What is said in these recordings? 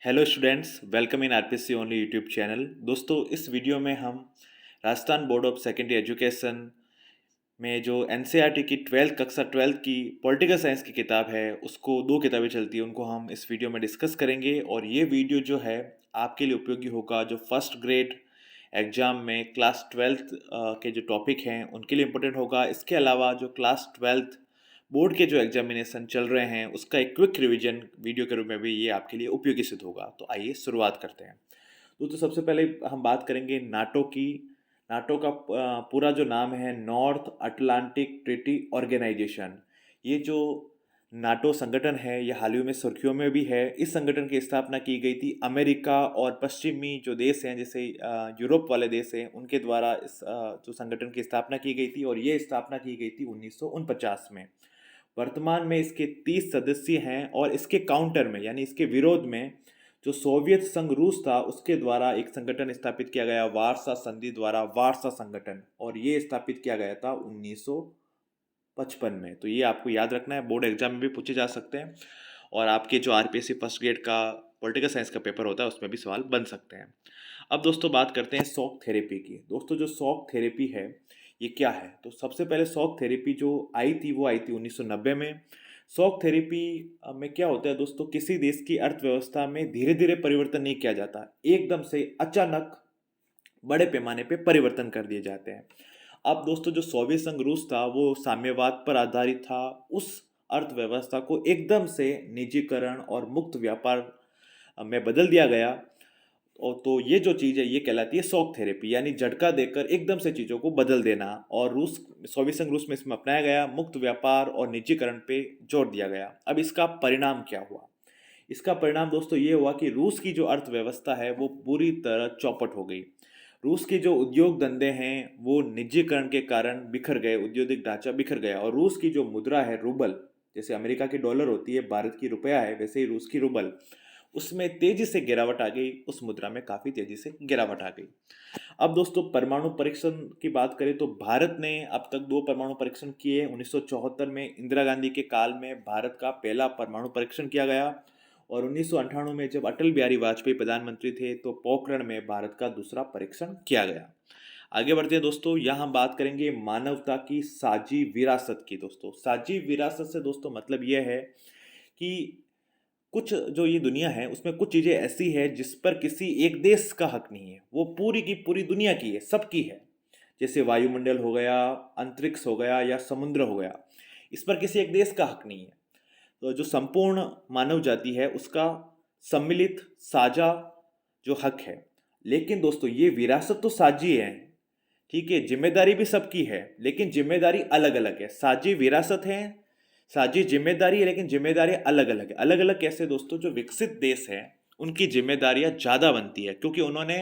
Hello students, welcome in RPC only YouTube channel. दोस्तों, इस video में हम Rajasthan board of secondary education में जो एनसीईआरटी की 12th की पॉलिटिकल साइंस की किताब है, उसको दो किताबें चलती हैं, उनको हम इस वीडियो में डिस्कस करेंगे। और ये वीडियो जो है आपके लिए उपयोगी होगा जो फर्स्ट ग्रेड एग्ज़ाम में क्लास 12th के जो टॉपिक हैं उनके लिए इम्पोर्टेंट होगा। इसके अलावा जो क्लास 12th बोर्ड के जो एग्जामिनेशन चल रहे हैं उसका एक क्विक रिवीजन वीडियो के रूप में भी ये आपके लिए उपयोगी सिद्ध होगा। तो आइए शुरुआत करते हैं। तो सबसे पहले हम बात करेंगे नाटो की। नाटो का पूरा जो नाम है नॉर्थ अटलांटिक ट्रीटी ऑर्गेनाइजेशन। ये जो नाटो संगठन है ये हाल ही में सुर्खियों में भी है। इस संगठन की स्थापना की गई थी अमेरिका और पश्चिमी जो देश हैं जैसे यूरोप वाले देश हैं उनके द्वारा इस जो संगठन की स्थापना की गई थी, और ये स्थापना की गई थी 1949 में। वर्तमान में इसके 30 सदस्य हैं, और इसके काउंटर में यानी इसके विरोध में जो सोवियत संघ रूस था उसके द्वारा एक संगठन स्थापित किया गया, वार्सा संधि द्वारा वार्सा संगठन, और ये स्थापित किया गया था 1955 में। तो ये आपको याद रखना है, बोर्ड एग्जाम में भी पूछे जा सकते हैं, और आपके जो आरपीएससी फर्स्ट ग्रेड का पॉलिटिकल साइंस का पेपर होता है उसमें भी सवाल बन सकते हैं। अब दोस्तों बात करते हैं शॉक थेरेपी की। दोस्तों जो शॉक थेरेपी है ये क्या है? तो सबसे पहले शॉक थेरेपी जो आई थी वो आई थी 1990 में। शॉक थेरेपी में क्या होता है दोस्तों, किसी देश की अर्थव्यवस्था में धीरे धीरे परिवर्तन नहीं किया जाता, एकदम से अचानक बड़े पैमाने पे परिवर्तन कर दिए जाते हैं। अब दोस्तों जो सोवियत संघ रूस था वो साम्यवाद पर आधारित था। उस अर्थव्यवस्था को एकदम से निजीकरण और मुक्त व्यापार में बदल दिया गया। और तो ये जो चीज़ है ये कहलाती है शॉक थेरेपी, यानी झटका देकर एकदम से चीज़ों को बदल देना। और रूस सोवियत संघ रूस में इसमें अपनाया गया, मुक्त व्यापार और निजीकरण पे जोर दिया गया। अब इसका परिणाम क्या हुआ? इसका परिणाम दोस्तों ये हुआ कि रूस की जो अर्थव्यवस्था है वो पूरी तरह चौपट हो गई। रूस के जो उद्योग धंधे हैं वो निजीकरण के कारण बिखर गए, औद्योगिक ढांचा बिखर गया। और रूस की जो मुद्रा है रूबल, जैसे अमेरिका की डॉलर होती है, भारत की रुपया है, वैसे ही रूस की रूबल, उसमें तेजी से गिरावट आ गई। उस मुद्रा में काफ़ी तेजी से गिरावट आ गई। अब दोस्तों परमाणु परीक्षण की बात करें तो भारत ने अब तक 2 परमाणु परीक्षण किए। 1974 में इंदिरा गांधी के काल में भारत का पहला परमाणु परीक्षण किया गया, और 1998 में जब अटल बिहारी वाजपेयी प्रधानमंत्री थे तो पोखरण में भारत का दूसरा परीक्षण किया गया। आगे बढ़ते हैं दोस्तों, यहाँ हम बात करेंगे मानवता की साझी विरासत की। दोस्तों साझी विरासत से दोस्तों मतलब यह है कि कुछ जो ये दुनिया है उसमें कुछ चीज़ें ऐसी है जिस पर किसी एक देश का हक नहीं है, वो पूरी की पूरी दुनिया की है, सबकी है। जैसे वायुमंडल हो गया, अंतरिक्ष हो गया या समुद्र हो गया, इस पर किसी एक देश का हक नहीं है। तो जो संपूर्ण मानव जाति है उसका सम्मिलित साझा जो हक है। लेकिन दोस्तों ये विरासत तो साझी है, ठीक है, जिम्मेदारी भी सबकी है, लेकिन जिम्मेदारी अलग अलग है। साझी विरासत है, साझी जिम्मेदारी है, लेकिन जिम्मेदारी अलग अलग है। अलग अलग कैसे दोस्तों? जो विकसित देश हैं उनकी जिम्मेदारियां ज़्यादा बनती है क्योंकि उन्होंने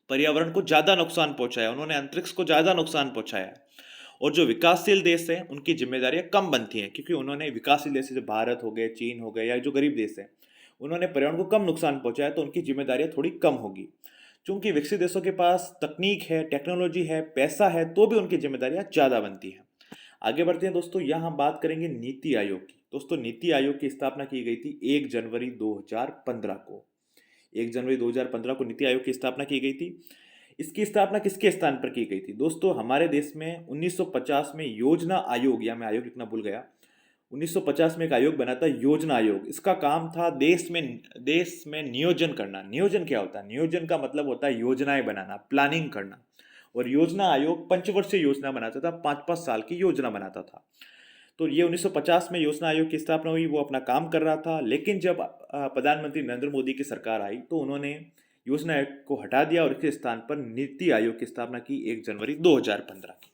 पर्यावरण को ज़्यादा नुकसान पहुंचाया, उन्होंने अंतरिक्ष को ज़्यादा नुकसान पहुंचाया। और जो विकासशील देश हैं उनकी जिम्मेदारियां कम बनती हैं क्योंकि उन्होंने विकासशील देश जैसे भारत हो गए, चीन हो गए, या जो गरीब देश हैं उन्होंने पर्यावरण को कम नुकसान पहुंचाया, तो उनकी जिम्मेदारियां थोड़ी कम होगी। चूंकि विकसित देशों के पास तकनीक है, टेक्नोलॉजी है, पैसा है, तो भी उनकी जिम्मेदारियां ज़्यादा बनती हैं। आगे बढ़ते हैं दोस्तों, यहाँ हम बात करेंगे नीति आयोग की। दोस्तों नीति आयोग की स्थापना की गई थी 1 जनवरी 2015 को। 1 जनवरी 2015 को नीति आयोग की स्थापना की गई थी। इसकी स्थापना किसके स्थान पर की गई थी? दोस्तों हमारे देश में 1950 में योजना आयोग, या मैं आयोग लिखना भूल गया, 1950 में एक आयोग बना था योजना आयोग। इसका काम था देश में नियोजन करना। नियोजन क्या होता है? नियोजन का मतलब होता है योजनाएं बनाना, प्लानिंग करना। और योजना आयोग पंचवर्षीय योजना बनाता था, 5-5 साल की योजना बनाता था। तो ये 1950 में योजना आयोग की स्थापना हुई, वो अपना काम कर रहा था। लेकिन जब प्रधानमंत्री नरेंद्र मोदी की सरकार आई तो उन्होंने योजना आयोग को हटा दिया और इसके स्थान पर नीति आयोग की स्थापना की 1 जनवरी 2015 की।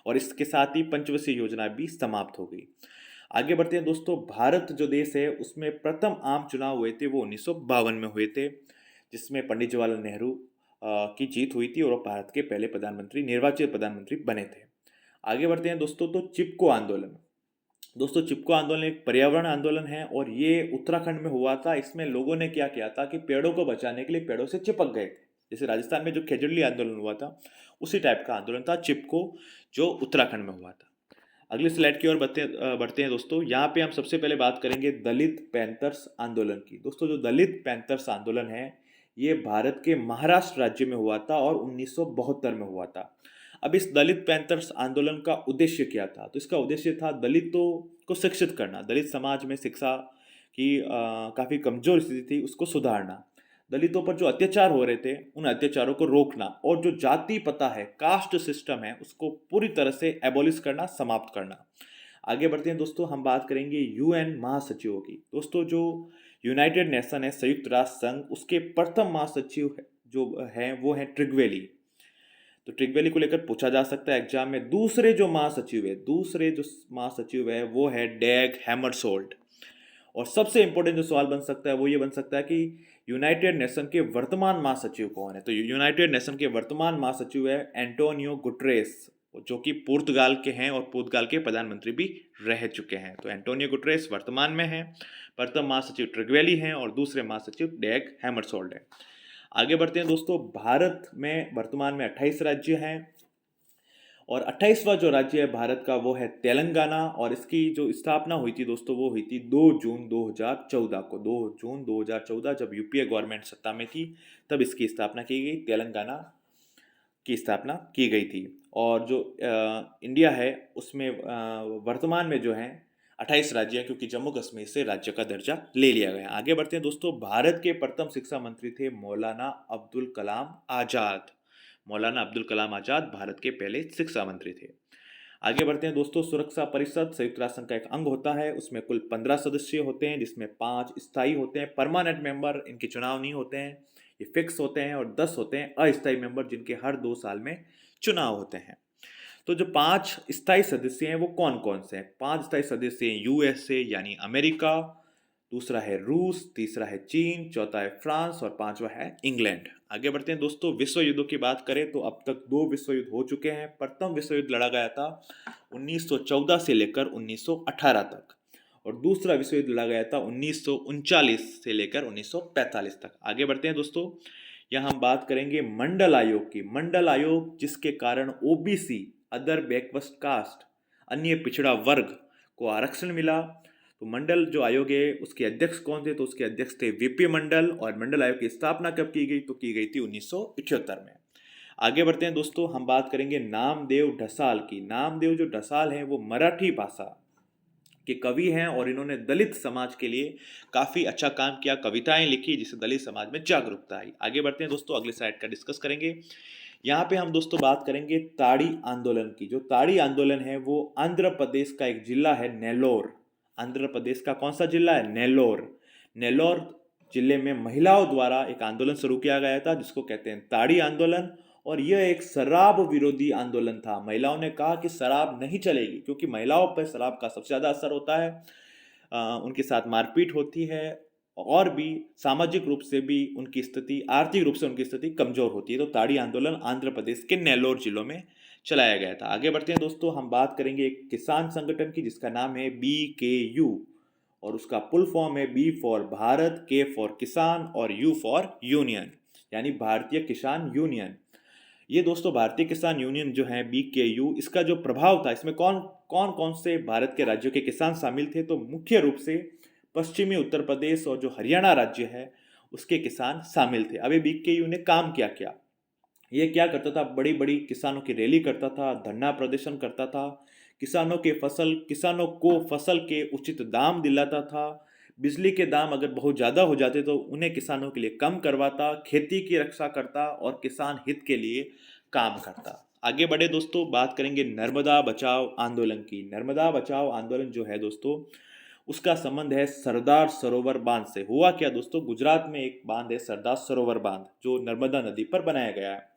और इसके साथ ही पंचवर्षीय योजना भी समाप्त हो गई। आगे बढ़ते हैं दोस्तों, भारत जो देश है उसमें प्रथम आम चुनाव हुए थे वो 1952 में हुए थे, जिसमें पंडित जवाहरलाल नेहरू की जीत हुई थी और वो भारत के पहले प्रधानमंत्री, निर्वाचित प्रधानमंत्री बने थे। आगे बढ़ते हैं दोस्तों, तो चिपको आंदोलन। दोस्तों चिपको आंदोलन एक पर्यावरण आंदोलन है और ये उत्तराखंड में हुआ था। इसमें लोगों ने क्या किया था कि पेड़ों को बचाने के लिए पेड़ों से चिपक गए थे। जैसे राजस्थान में जो खेजड़ली आंदोलन हुआ था उसी टाइप का आंदोलन था चिपको, जो उत्तराखंड में हुआ था। अगली स्लाइड की ओर बढ़ते हैं दोस्तों। यहाँ पे हम सबसे पहले बात करेंगे दलित पैंथर्स आंदोलन की। दोस्तों, जो दलित पैंथर्स आंदोलन है, ये भारत के महाराष्ट्र राज्य में हुआ था और 1972 में हुआ था। अब इस दलित पैंथर्स आंदोलन का उद्देश्य क्या था? तो इसका उद्देश्य था दलितों को शिक्षित करना, दलित समाज में शिक्षा की काफ़ी कमजोर स्थिति थी, उसको सुधारना, दलितों पर जो अत्याचार हो रहे थे उन अत्याचारों को रोकना, और जो जाति प्रथा है, कास्ट सिस्टम है, उसको पूरी तरह से एबॉलिश करना, समाप्त करना। आगे बढ़ते हैं दोस्तों, हम बात करेंगे यूएन महासचिवों की। दोस्तों, जो यूनाइटेड नेशन है, संयुक्त राष्ट्र संघ, उसके प्रथम महासचिव जो हैं वो हैं ट्रिगवेली। तो ट्रिगवेली को लेकर पूछा जा सकता है एग्जाम में। दूसरे जो महासचिव है वो है डैग हैमरशोल्ड। और सबसे इंपॉर्टेंट जो सवाल बन सकता है वो ये बन सकता है कि यूनाइटेड नेशन के वर्तमान महासचिव कौन है? तो यूनाइटेड नेशन के वर्तमान महासचिव है एंटोनियो गुटरेस, जो कि पुर्तगाल के हैं और पुर्तगाल के प्रधानमंत्री भी रह चुके हैं। तो एंटोनियो गुटरेस वर्तमान में हैं, प्रथम महासचिव ट्रिगवेली हैं और दूसरे महासचिव डैग हैमरशोल्ड हैं। आगे बढ़ते हैं दोस्तों, भारत में वर्तमान में 28 राज्य हैं और 28वां जो राज्य है भारत का वो है तेलंगाना। और इसकी जो स्थापना हुई थी दोस्तों वो हुई थी 2 जून 2014 को। 2 जून 2014 जब यूपीए गवर्नमेंट सत्ता में थी तब इसकी स्थापना की गई, तेलंगाना की स्थापना की गई थी। और जो इंडिया है उसमें वर्तमान में जो है 28 राज्य हैं, क्योंकि जम्मू कश्मीर से राज्य का दर्जा ले लिया गया। आगे बढ़ते हैं दोस्तों, भारत के प्रथम शिक्षा मंत्री थे मौलाना अब्दुल कलाम आज़ाद। मौलाना अब्दुल कलाम आज़ाद भारत के पहले शिक्षा मंत्री थे। आगे बढ़ते हैं दोस्तों, सुरक्षा परिषद संयुक्त राष्ट्र संघ का एक अंग होता है। उसमें कुल 15 सदस्य होते हैं, जिसमें 5 स्थायी होते हैं, परमानेंट मेंबर, इनके चुनाव नहीं होते हैं, ये फिक्स होते हैं, और 10 होते हैं अस्थायी मेंबर, जिनके हर 2 साल में चुनाव होते हैं। तो जो 5 स्थायी सदस्य हैं वो कौन कौन से हैं? 5 स्थायी सदस्य हैं यूएसए यानी अमेरिका, दूसरा है रूस, तीसरा है चीन, चौथा है फ्रांस और पांचवा है इंग्लैंड। आगे बढ़ते हैं दोस्तों, विश्व युद्धों की बात करें तो अब तक 2 विश्व युद्ध हो चुके हैं। प्रथम विश्व युद्ध लड़ा गया था 1914 से लेकर 1918 तक, और दूसरा विश्व युद्ध लड़ा गया था 1939 से लेकर 1945 तक। आगे बढ़ते हैं दोस्तों, यहाँ हम बात करेंगे मंडल आयोग की। मंडल आयोग जिसके कारण ओबीसी, अदर बैकवर्ड कास्ट, अन्य पिछड़ा वर्ग को आरक्षण मिला। तो मंडल जो आयोग है उसके अध्यक्ष कौन थे? तो उसके अध्यक्ष थे वीपी मंडल। और मंडल आयोग की स्थापना कब की गई? तो की गई थी 1978 में। आगे बढ़ते हैं दोस्तों, हम बात करेंगे नामदेव ढसाल की। नामदेव जो ढसाल हैं वो मराठी भाषा के कवि हैं और इन्होंने दलित समाज के लिए काफ़ी अच्छा काम किया, कविताएं लिखी जिससे दलित समाज में जागरूकता आई। आगे बढ़ते हैं दोस्तों, अगले साइड का डिस्कस करेंगे। यहाँ पे हम दोस्तों बात करेंगे ताड़ी आंदोलन की। जो ताड़ी आंदोलन है वो आंध्र प्रदेश का एक जिला है नेल्लोर। आंध्र प्रदेश का कौन सा जिला है? नेल्लोर। नेल्लोर जिले में महिलाओं द्वारा एक आंदोलन शुरू किया गया था जिसको कहते हैं ताड़ी आंदोलन। और यह एक शराब विरोधी आंदोलन था। महिलाओं ने कहा कि शराब नहीं चलेगी, क्योंकि महिलाओं पर शराब का सबसे ज़्यादा असर होता है, उनके साथ मारपीट होती है, और भी सामाजिक रूप से भी उनकी स्थिति, आर्थिक रूप से उनकी स्थिति कमजोर होती है। तो ताड़ी आंदोलन आंध्र प्रदेश के नेल्लोर जिलों में चलाया गया था। आगे बढ़ते हैं दोस्तों, हम बात करेंगे एक किसान संगठन की जिसका नाम है BKU, और उसका फुल फॉर्म है B for Bharat, K for किसान और U फॉर यूनियन, यानी भारतीय किसान यूनियन। ये दोस्तों भारतीय किसान यूनियन जो है BKU, इसका जो प्रभाव था, इसमें कौन कौन कौन से भारत के राज्यों के किसान शामिल थे? तो मुख्य रूप से पश्चिमी उत्तर प्रदेश और जो हरियाणा राज्य है उसके किसान शामिल थे। अब ये BKU ने काम किया क्या? ये क्या करता था? बड़ी बड़ी किसानों की रैली करता था, धरना प्रदर्शन करता था, किसानों को फसल के उचित दाम दिलाता था, बिजली के दाम अगर बहुत ज़्यादा हो जाते तो उन्हें किसानों के लिए कम करवाता, खेती की रक्षा करता और किसान हित के लिए काम करता। आगे बढ़े दोस्तों, बात करेंगे नर्मदा बचाओ आंदोलन की। नर्मदा बचाओ आंदोलन जो है दोस्तों, उसका संबंध है सरदार सरोवर बांध से। हुआ क्या दोस्तों, गुजरात में एक बांध है सरदार सरोवर बांध, जो नर्मदा नदी पर बनाया गया है।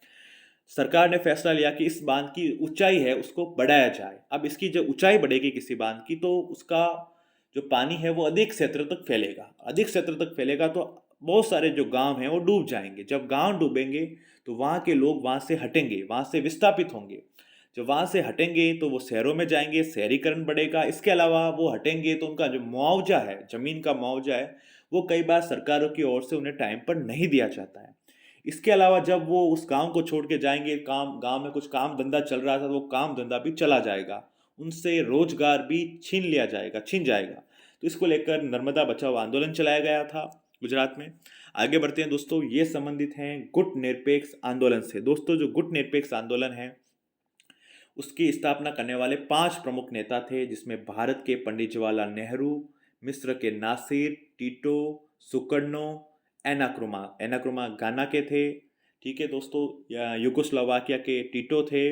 सरकार ने फैसला लिया कि इस बांध की ऊंचाई है उसको बढ़ाया जाए। अब इसकी जो ऊंचाई बढ़ेगी किसी बांध की, तो उसका जो पानी है वो अधिक क्षेत्र तक फैलेगा। अधिक क्षेत्र तक फैलेगा तो बहुत सारे जो गांव हैं वो डूब जाएंगे। जब गांव डूबेंगे तो वहाँ के लोग वहाँ से हटेंगे, वहाँ से विस्थापित होंगे। जब वहाँ से हटेंगे तो वो शहरों में जाएंगे, शहरीकरण बढ़ेगा। इसके अलावा वो हटेंगे तो उनका जो मुआवजा है, ज़मीन का मुआवजा है, वो कई बार सरकारों की ओर से उन्हें टाइम पर नहीं दिया जाता है। इसके अलावा जब वो उस गांव को छोड़ के जाएंगे, गांव में कुछ काम धंधा चल रहा था तो वो काम धंधा भी चला जाएगा, उनसे रोजगार भी छीन जाएगा। तो इसको लेकर नर्मदा बचाओ आंदोलन चलाया गया था गुजरात में। आगे बढ़ते हैं दोस्तों, ये संबंधित हैं गुट निरपेक्ष आंदोलन से। दोस्तों जो गुट निरपेक्ष आंदोलन है उसकी स्थापना करने वाले 5 प्रमुख नेता थे, जिसमें भारत के पंडित जवाहरलाल नेहरू, मिस्र के नासिर, टीटो, सुकर्णो, एनाक्रुमा एनाक्रुमा गाना के थे, ठीक है दोस्तों, यूगोस्लोवाकिया के टीटो थे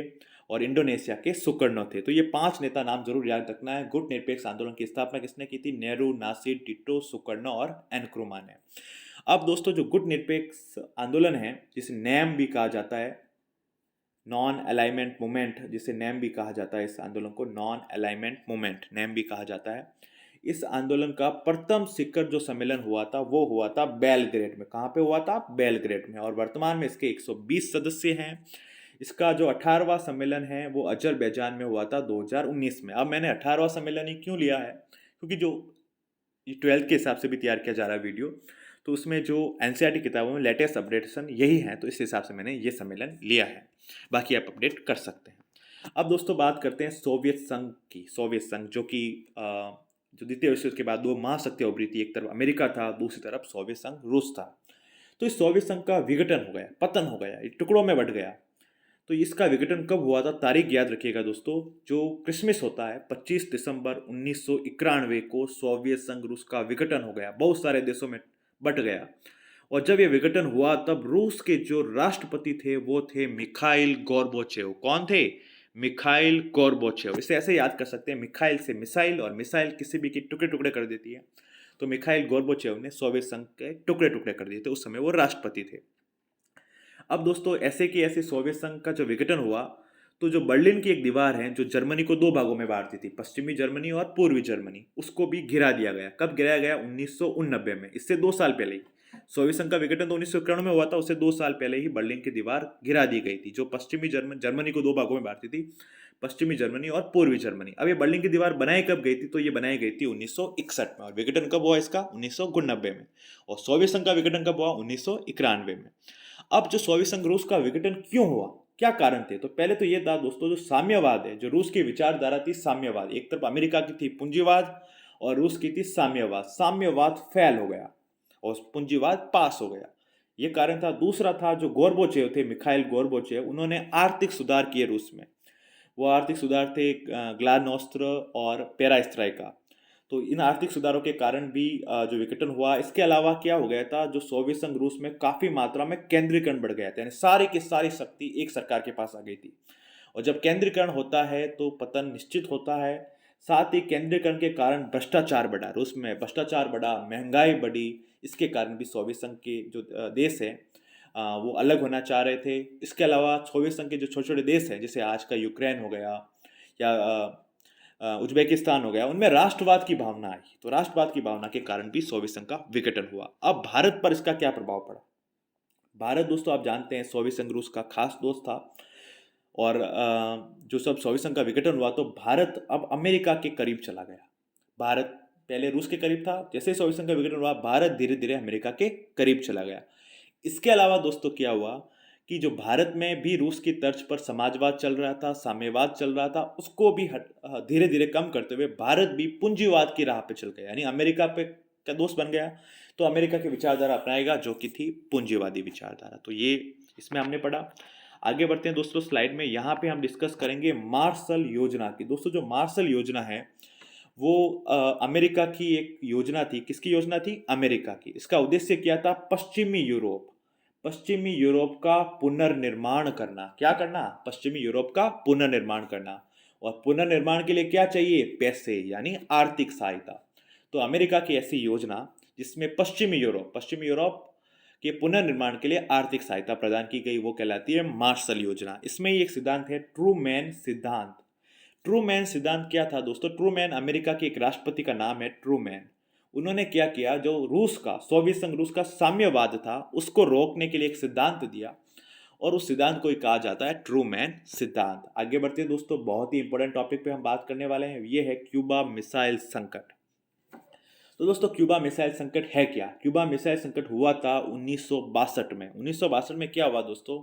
और इंडोनेशिया के सुकर्णो थे। तो ये 5 नेता नाम जरूर याद रखना है। गुट निरपेक्ष आंदोलन की स्थापना किसने की थी? नेहरू, नासिर, टीटो, सुकर्णो और एनक्रुमा ने। अब दोस्तों जो गुट निरपेक्ष आंदोलन है, जिसे नैम भी कहा जाता है, नॉन अलाइनमेंट मूवमेंट, जिसे नैम भी कहा जाता है, इस आंदोलन को नॉन अलाइनमेंट मूवमेंट नैम भी कहा जाता है। इस आंदोलन का प्रथम शिखर जो सम्मेलन हुआ था वो हुआ था बेलग्रेड में। कहाँ पे हुआ था? बेलग्रेड में। और वर्तमान में इसके 120 सदस्य हैं। इसका जो 18वां सम्मेलन है वो अजरबैजान में हुआ था 2019 में। अब मैंने 18वां सम्मेलन ही क्यों लिया है? क्योंकि जो 12th के हिसाब से भी तैयार किया जा रहा है वीडियो, तो उसमें जो एनसीईआरटी किताबों में लेटेस्ट अपडेशन यही है, तो इस हिसाब से मैंने ये सम्मेलन लिया है। बाकी आप अपडेट कर सकते हैं। अब दोस्तों बात करते हैं सोवियत संघ की। सोवियत संघ जो कि जो द्वितीय विश्व युद्ध के बाद 2 महाशक्तियां उभरी थी, एक तरफ अमेरिका था, दूसरी तरफ सोवियत संघ रूस था। तो इस सोवियत संघ का विघटन हो गया, पतन हो गया, टुकड़ों में बंट गया। तो इसका विघटन कब हुआ था? तारीख याद रखिएगा दोस्तों, जो क्रिसमस होता है 25 दिसंबर 1991 को सोवियत संघ रूस का विघटन हो गया, बहुत सारे देशों में बट गया। और जब यह विघटन हुआ तब रूस के जो राष्ट्रपति थे वो थे मिखाइल गोर्बाचेव। कौन थे? Mikhail Gorbachev. इसे ऐसे याद कर सकते हैं, मिखाइल से मिसाइल, और मिसाइल किसी भी के टुकड़े टुकड़े कर देती है। तो मिखाइल गोर्बाचेव ने सोवियत संघ के टुकड़े टुकड़े कर दिए थे, उस समय वो राष्ट्रपति थे। अब दोस्तों ऐसे कि ऐसे सोवियत संघ का जो विघटन हुआ, तो जो बर्लिन की एक दीवार है जो जर्मनी को 2 भागों में बांटती थी, पश्चिमी जर्मनी और पूर्वी जर्मनी, उसको भी गिरा दिया गया। कब गिराया गया? 1989 में, इससे 2 साल पहले ही। सोवियत संघ का विघटन तो 1991 में हुआ था, उससे 2 साल पहले ही बर्लिन की दीवार गिरा दी गई थी, जो पश्चिमी जर्मनी को 2 भागों में बांटती थी, पश्चिमी जर्मनी और पूर्वी जर्मनी। अब ये बर्लिन की दीवार बनाई कब गई थी? तो ये बनाई गई थी 1961 में। और विघटन कब हुआ इसका? 1989 में। और सोवियत संघ का विघटन कब हुआ? 1991 में। अब जो सोवियत संघ रूस का विघटन क्यों हुआ, क्या कारण थे? तो पहले तो ये था दोस्तों, जो साम्यवाद है, जो रूस की विचारधारा थी साम्यवाद, एक तरफ अमेरिका की थी पूंजीवाद और रूस की थी साम्यवाद। साम्यवाद फेल हो गया और पूंजीवाद पास हो गया, ये कारण था। दूसरा था जो गोर्बाचेव थे, मिखाइल गोर्बाचेव, उन्होंने आर्थिक सुधार किए रूस में। वो आर्थिक सुधार थे ग्लानोस्त्र और पेरेस्ट्राइका। तो इन आर्थिक सुधारों के कारण भी जो विघटन हुआ। इसके अलावा क्या हो गया था, जो सोवियत संघ रूस में काफ़ी मात्रा में केंद्रीकरण बढ़ गया था, यानी सारी की सारी शक्ति एक सरकार के पास आ गई थी। और जब केंद्रीकरण होता है तो पतन निश्चित होता है। साथ ही केंद्रीकरण के कारण भ्रष्टाचार बढ़ा, रूस में भ्रष्टाचार बढ़ा, महंगाई बढ़ी। इसके कारण भी सोवियत संघ के जो देश हैं वो अलग होना चाह रहे थे। इसके अलावा सोवियत संघ के जो छोटे छोटे देश हैं, जैसे आज का यूक्रेन हो गया या उज्बेकिस्तान हो गया, उनमें राष्ट्रवाद की भावना आई। तो राष्ट्रवाद की भावना के कारण भी सोवियत संघ का विघटन हुआ। अब भारत पर इसका क्या प्रभाव पड़ा? भारत दोस्तों आप जानते हैं सोवियत संघ रूस का खास दोस्त था। और जो सब सोवियत संघ का विघटन हुआ तो भारत अब अमेरिका के करीब चला गया। भारत पहले रूस के करीब था, जैसे सोवियत संघ का विघटन हुआ भारत धीरे धीरे अमेरिका के करीब चला गया। इसके अलावा दोस्तों क्या हुआ कि जो भारत में भी रूस की तर्ज पर समाजवाद चल रहा था, साम्यवाद चल रहा था, उसको भी धीरे धीरे कम करते हुए भारत भी पूंजीवाद की राह पे चल गया, यानी अमेरिका पे का दोस्त बन गया। तो अमेरिका की विचारधारा अपनाएगा जो कि थी पूंजीवादी विचारधारा। तो ये इसमें हमने पढ़ा। आगे बढ़ते हैं दोस्तों स्लाइड में, यहाँ पे हम डिस्कस करेंगे मार्शल योजना की। दोस्तों जो मार्शल योजना है वो अमेरिका की एक योजना थी। किसकी योजना थी? अमेरिका की। इसका उद्देश्य क्या था? पश्चिमी यूरोप का पुनर्निर्माण करना। क्या करना? पश्चिमी यूरोप का पुनर्निर्माण करना। और पुनर्निर्माण के लिए क्या चाहिए? पैसे, यानी आर्थिक सहायता। तो अमेरिका की ऐसी योजना जिसमें पश्चिमी यूरोप के पुनर्निर्माण के लिए आर्थिक सहायता प्रदान की गई, वो कहलाती है मार्शल योजना। इसमें एक सिद्धांत है ट्रूमैन सिद्धांत। ट्रूमैन सिद्धांत क्या था दोस्तों? ट्रूमैन अमेरिका के एक राष्ट्रपति का नाम है, ट्रूमैन। उन्होंने क्या किया, जो रूस का सोवियत संघ रूस का साम्यवाद था उसको रोकने के लिए एक सिद्धांत दिया, और उस सिद्धांत को ही कहा जाता है ट्रूमैन सिद्धांत। आगे बढ़ते हैं दोस्तों, बहुत ही इंपॉर्टेंट टॉपिक पे हम बात करने वाले हैं, ये है क्यूबा मिसाइल संकट। तो दोस्तों क्यूबा मिसाइल संकट है क्या? क्यूबा मिसाइल संकट हुआ था 1962 में। 1962 में क्या हुआ दोस्तों?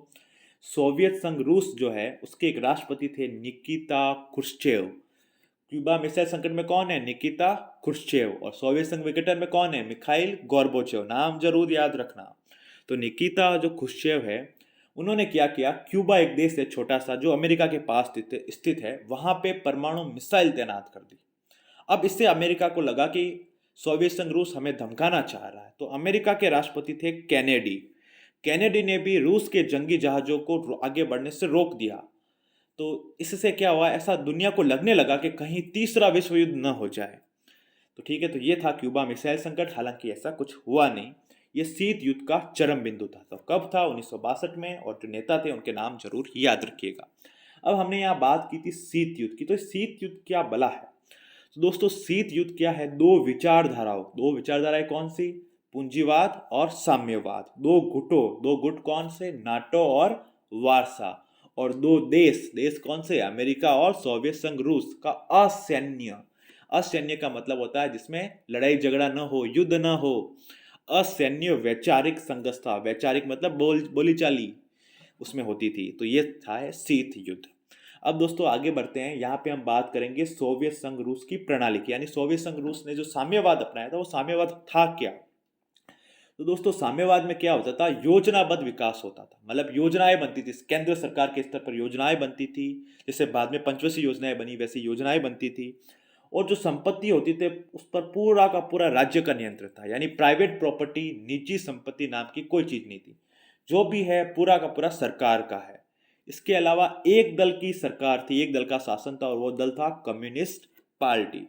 सोवियत संघ रूस जो है उसके एक राष्ट्रपति थे निकिता क्रुश्चेव। क्यूबा मिसाइल संकट में कौन है? निकिता क्रुश्चेव। और सोवियत संघ विघटन में कौन है? Mikhail Gorbachev. नाम जरूर याद रखना। तो निकिता जो क्रुश्चेव है, उन्होंने क्या किया, क्यूबा एक देश है छोटा सा जो अमेरिका के पास स्थित है, वहां पे परमाणु मिसाइल तैनात कर दी। अब इससे अमेरिका को लगा कि सोवियत संघ रूस हमें धमकाना चाह रहा है, तो अमेरिका के राष्ट्रपति थे कैनेडी। कैनेडी ने भी रूस के जंगी जहाजों को आगे बढ़ने से रोक दिया। तो इससे क्या हुआ, ऐसा दुनिया को लगने लगा कि कहीं तीसरा विश्व युद्ध न हो जाए। तो ठीक है, तो ये था क्यूबा मिसाइल संकट। हालांकि ऐसा कुछ हुआ नहीं। ये शीत युद्ध का चरम बिंदु था। तो कब था? 1962 में। और जो नेता थे उनके नाम जरूर याद रखिएगा। अब हमने यहाँ बात की थी शीत युद्ध की, तो शीत युद्ध क्या बला है? तो दोस्तों, शीत युद्ध क्या है? दो विचारधाराएं कौन सी? पूंजीवाद और साम्यवाद। दो गुट कौन से? नाटो और वारसा। और दो देश, कौन से? अमेरिका और सोवियत संघ रूस का असैन्य। असैन्य का मतलब होता है जिसमें लड़ाई झगड़ा न हो, युद्ध न हो। असैन्य वैचारिक संघर्षता, वैचारिक मतलब बोली चाली उसमें होती थी। तो ये था है शीत युद्ध। अब दोस्तों आगे बढ़ते हैं। यहाँ पे हम बात करेंगे सोवियत संघ रूस की प्रणाली की, यानी सोवियत संघ रूस ने जो साम्यवाद अपनाया था वो साम्यवाद था क्या? तो दोस्तों साम्यवाद में क्या होता था? योजनाबद्ध विकास होता था। मतलब योजनाएं बनती थी, केंद्र सरकार के स्तर पर योजनाएं बनती थी। जैसे बाद में पंचवर्षीय योजनाएं बनी, वैसी योजनाएं बनती थी। और जो संपत्ति होती थी उस पर पूरा का पूरा राज्य का नियंत्रण था, यानी प्राइवेट प्रॉपर्टी, निजी संपत्ति नाम की कोई चीज नहीं थी। जो भी है पूरा का पूरा सरकार का है। इसके अलावा एक दल की सरकार थी, एक दल का शासन था, और वो दल था कम्युनिस्ट पार्टी।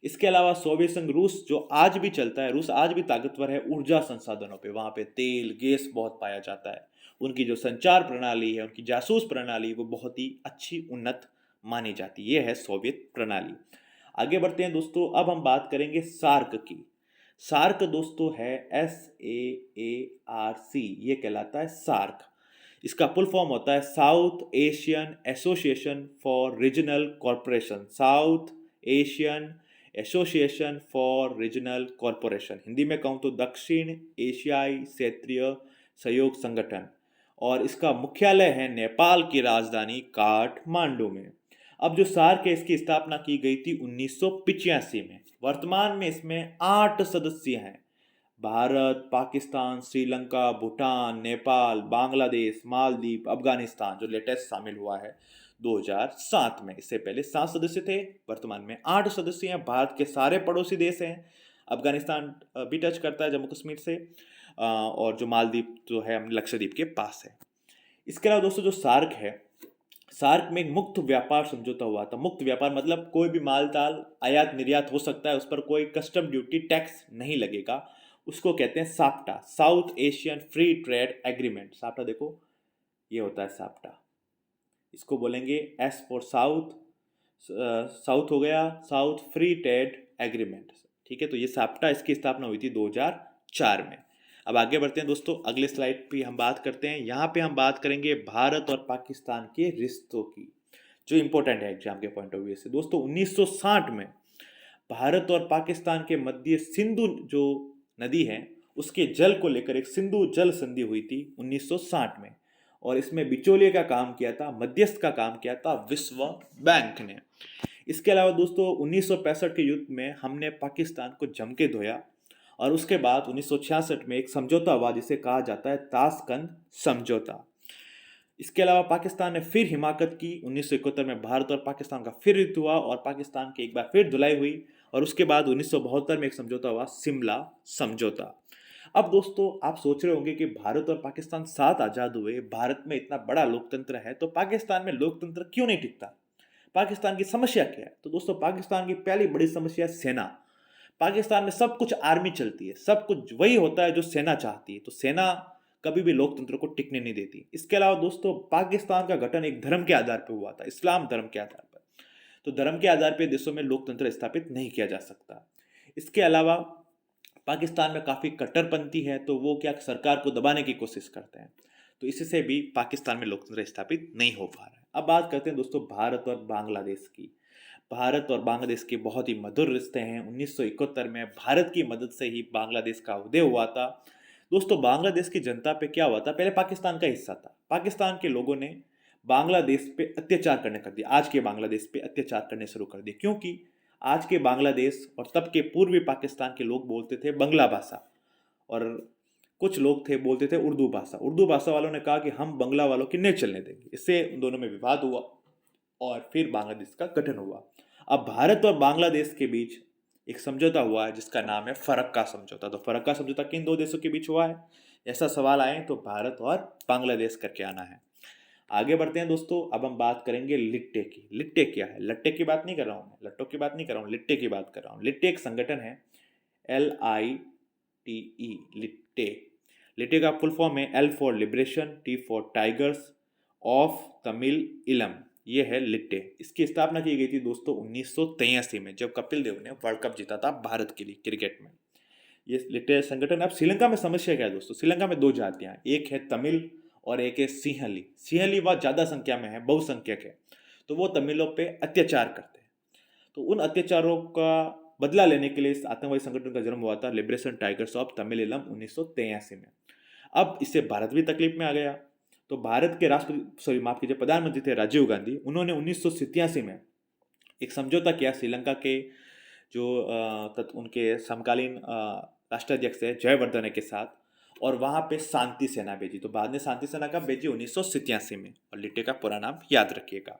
इसके अलावा सोवियत संघ रूस जो आज भी चलता है, रूस आज भी ताकतवर है ऊर्जा संसाधनों पे। वहां पे तेल गैस बहुत पाया जाता है। उनकी जो संचार प्रणाली है, उनकी जासूस प्रणाली, वो बहुत ही अच्छी उन्नत मानी जाती है। ये है सोवियत प्रणाली। आगे बढ़ते हैं दोस्तों। अब हम बात करेंगे सार्क की। सार्क दोस्तों है SAARC, ये कहलाता है सार्क। इसका फुल फॉर्म होता है south Asian association for regional corporation. South Asian association for regional corporation, Hindi में कहूँ तो दक्षिण एशियाई क्षेत्रीय सहयोग संगठन। और इसका मुख्यालय है नेपाल की राजधानी काठमांडू में। अब जो सार्क है, इसकी स्थापना की गई थी 1985 में। वर्तमान में इसमें 8 सदस्य हैं। भारत, पाकिस्तान, श्रीलंका, भूटान, नेपाल, बांग्लादेश, मालदीव, अफगानिस्तान जो लेटेस्ट शामिल हुआ है 2007 में। इससे पहले 7 सदस्य थे, वर्तमान में 8 सदस्य हैं। भारत के सारे पड़ोसी देश हैं। अफगानिस्तान भी टच करता है जम्मू कश्मीर से, और जो मालदीव जो है लक्षद्वीप के पास है। इसके अलावा दोस्तों जो सार्क है, सार्क में एक मुक्त व्यापार समझौता हुआ था। मुक्त व्यापार मतलब कोई भी माल ताल आयात निर्यात हो सकता है, उस पर कोई कस्टम ड्यूटी टैक्स नहीं लगेगा। उसको कहते हैं SAPTA, south Asian free trade agreement. SAPTA देखो, ये होता है साप्टा। इसको बोलेंगे एस फॉर साउथ, साउथ हो गया, साउथ फ्री ट्रेड एग्रीमेंट। ठीक है, तो ये साप्टा, इसकी स्थापना हुई थी 2004 में। अब आगे बढ़ते हैं दोस्तों, अगले स्लाइड पे हम बात करते हैं। यहाँ पे हम बात करेंगे भारत और पाकिस्तान के रिश्तों की, जो इंपॉर्टेंट है एग्जाम के पॉइंट ऑफ व्यू से। दोस्तों 1960 में भारत और पाकिस्तान के मध्य सिंधु जो नदी है उसके जल को लेकर एक सिंधु जल संधि हुई थी 1960 में। और इसमें बिचौलिए का काम किया था, मध्यस्थ का काम किया था विश्व बैंक ने। इसके अलावा दोस्तों 1965 के युद्ध में हमने पाकिस्तान को जम के धोया। और उसके बाद 1966 में एक समझौता हुआ जिसे कहा जाता है ताशकंद समझौता। इसके अलावा पाकिस्तान ने फिर हिमाकत की। 1971 में भारत और पाकिस्तान का फिर युद्ध हुआ और पाकिस्तान की एक बार फिर धुलाई हुई। और उसके बाद 1972 में एक समझौता हुआ, शिमला समझौता। अब दोस्तों आप सोच रहे होंगे कि भारत और पाकिस्तान साथ आजाद हुए, भारत में इतना बड़ा लोकतंत्र है, तो पाकिस्तान में लोकतंत्र क्यों नहीं टिकता? पाकिस्तान की समस्या क्या है? तो दोस्तों पाकिस्तान की पहली बड़ी समस्या है सेना। पाकिस्तान में सब कुछ आर्मी चलती है, सब कुछ वही होता है जो सेना चाहती है। तो सेना कभी भी लोकतंत्र को टिकने नहीं देती। इसके अलावा दोस्तों पाकिस्तान का गठन एक धर्म के आधार पर हुआ था, इस्लाम धर्म के आधार पर। तो धर्म के आधार पर देशों में लोकतंत्र स्थापित नहीं किया जा सकता। इसके अलावा पाकिस्तान में काफ़ी कट्टरपंथी है, तो वो क्या सरकार को दबाने की कोशिश करते हैं। तो इससे भी पाकिस्तान में लोकतंत्र स्थापित नहीं हो पा रहा है। अब बात करते हैं दोस्तों भारत और बांग्लादेश की। भारत और बांग्लादेश के बहुत ही मधुर रिश्ते हैं। 1971 में भारत की मदद से ही बांग्लादेश का उदय हुआ था। दोस्तों बांग्लादेश की जनता पे क्या हुआ था, पहले पाकिस्तान का हिस्सा था। पाकिस्तान के लोगों ने बांग्लादेश पे अत्याचार करने कर दिया, आज के बांग्लादेश पे अत्याचार करने शुरू कर दिए, क्योंकि आज के बांग्लादेश और तब के पूर्वी पाकिस्तान के लोग बोलते थे बंगला भाषा, और कुछ लोग थे बोलते थे उर्दू भाषा। उर्दू भाषा वालों ने कहा कि हम बंगला वालों की नहीं चलने देंगे। इससे उन दोनों में विवाद हुआ और फिर बांग्लादेश का गठन हुआ। अब भारत और बांग्लादेश के बीच एक समझौता हुआ है जिसका नाम है फरक्का समझौता। तो फरक्का समझौता किन दो देशों के बीच हुआ है, ऐसा सवाल आए तो भारत और बांग्लादेश करके आना है। आगे बढ़ते हैं दोस्तों, अब हम बात करेंगे लिट्टे की। लिट्टे क्या है? लट्टे की बात नहीं कर रहा हूँ मैं, लट्टों की बात नहीं कर रहा हूँ, लिट्टे की बात कर रहा हूँ। लिट्टे एक संगठन है, LITE, लिट्टे। लिट्टे का फुल फॉर्म है L for liberation, T for tigers of Tamil इलम। ये है लिट्टे। इसकी स्थापना की गई थी दोस्तों 1983 में, जब कपिल देव ने वर्ल्ड कप जीता था भारत के लिए क्रिकेट में। ये लिट्टे संगठन। अब श्रीलंका में समस्या क्या है दोस्तों? श्रीलंका में दो जातियां हैं, एक है तमिल और एक है सिंहली। सिंहली वह ज़्यादा संख्या में है, बहुसंख्यक है, तो वो तमिलों पे अत्याचार करते हैं। तो उन अत्याचारों का बदला लेने के लिए इस आतंकवादी संगठन का जन्म हुआ था, लिबरेशन टाइगर्स ऑफ तमिल 1983 में। अब इससे भारत भी तकलीफ में आ गया। तो भारत के प्रधानमंत्री थे राजीव गांधी। उन्होंने 1987 में एक समझौता किया श्रीलंका के जो उनके समकालीन राष्ट्राध्यक्ष है जयवर्धने के साथ, और वहाँ पे शांति सेना भेजी। तो बाद में शांति सेना कब भेजी? 1987 में। और लिट्टे का पूरा नाम याद रखिएगा।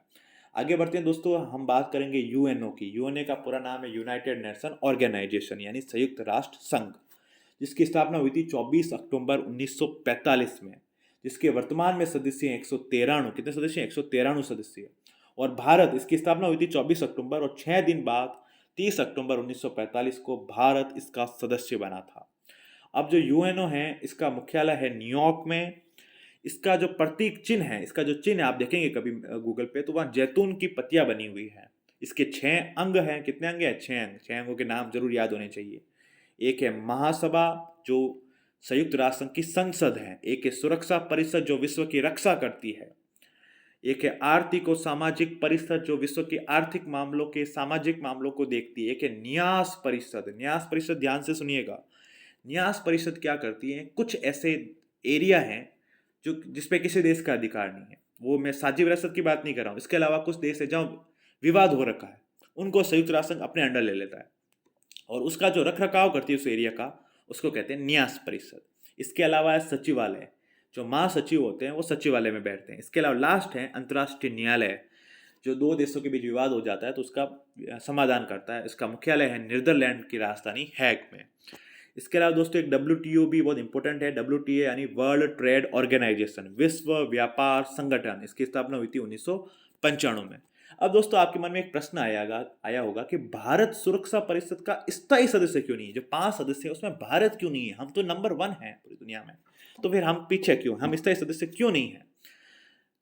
आगे बढ़ते हैं दोस्तों, हम बात करेंगे यूएनओ की। यूएनओ का पूरा नाम है यूनाइटेड नेशन ऑर्गेनाइजेशन, यानी संयुक्त राष्ट्र संघ, जिसकी स्थापना हुई थी 24 अक्टूबर 1945 में, जिसके वर्तमान में सदस्य हैं 193। कितने सदस्य हैं? 193 सदस्य। और भारत, इसकी स्थापना हुई थी 24 अक्टूबर और 6 दिन बाद 30 अक्टूबर 1945 को भारत इसका सदस्य बना था। अब जो यूएनओ है इसका मुख्यालय है न्यूयॉर्क में। इसका जो प्रतीक चिन्ह है, इसका जो चिन्ह आप देखेंगे कभी गूगल पे, तो वहाँ जैतून की पत्तियां बनी हुई है। इसके 6 अंग हैं। कितने अंग हैं? 6 अंग। 6 अंगों के नाम जरूर याद होने चाहिए। एक है महासभा, जो संयुक्त राष्ट्र संघ की संसद है। एक है सुरक्षा परिषद, जो विश्व की रक्षा करती है। एक है आर्थिक और सामाजिक परिषद, जो विश्व के आर्थिक मामलों के सामाजिक मामलों को देखती है। एक है न्यास परिषद। न्यास परिषद, ध्यान से सुनिएगा, न्यास परिषद क्या करती है? कुछ ऐसे एरिया हैं जो जिसपे किसी देश का अधिकार नहीं है, वो मैं साझी विरासत की बात नहीं कर रहा हूँ, इसके अलावा कुछ देश है जहाँ विवाद हो रखा है, उनको संयुक्त राष्ट्र संघ अपने अंडर ले लेता है और उसका जो रख रखाव करती है उस एरिया का, उसको कहते हैं न्यास परिषद। इसके अलावा है सचिवालय, जो महासचिव होते हैं वो सचिवालय में बैठते हैं। इसके अलावा लास्ट है अंतर्राष्ट्रीय न्यायालय, जो दो देशों के बीच विवाद हो जाता है तो उसका समाधान करता है। इसका मुख्यालय है नीदरलैंड की राजधानी हैग में। इसके अलावा दोस्तों एक WTO भी बहुत इंपॉर्टेंट है। WTO यानी वर्ल्ड ट्रेड ऑर्गेनाइजेशन, विश्व व्यापार संगठन। इसकी स्थापना हुई थी 1995 में। अब दोस्तों आपके मन में एक प्रश्न आया होगा कि भारत सुरक्षा परिषद का स्थायी सदस्य क्यों नहीं है? जो 5 सदस्य है उसमें भारत क्यों नहीं है? हम तो नंबर 1 है पूरी दुनिया में, तो फिर हम पीछे क्यों? हम स्थायी सदस्य क्यों नहीं है?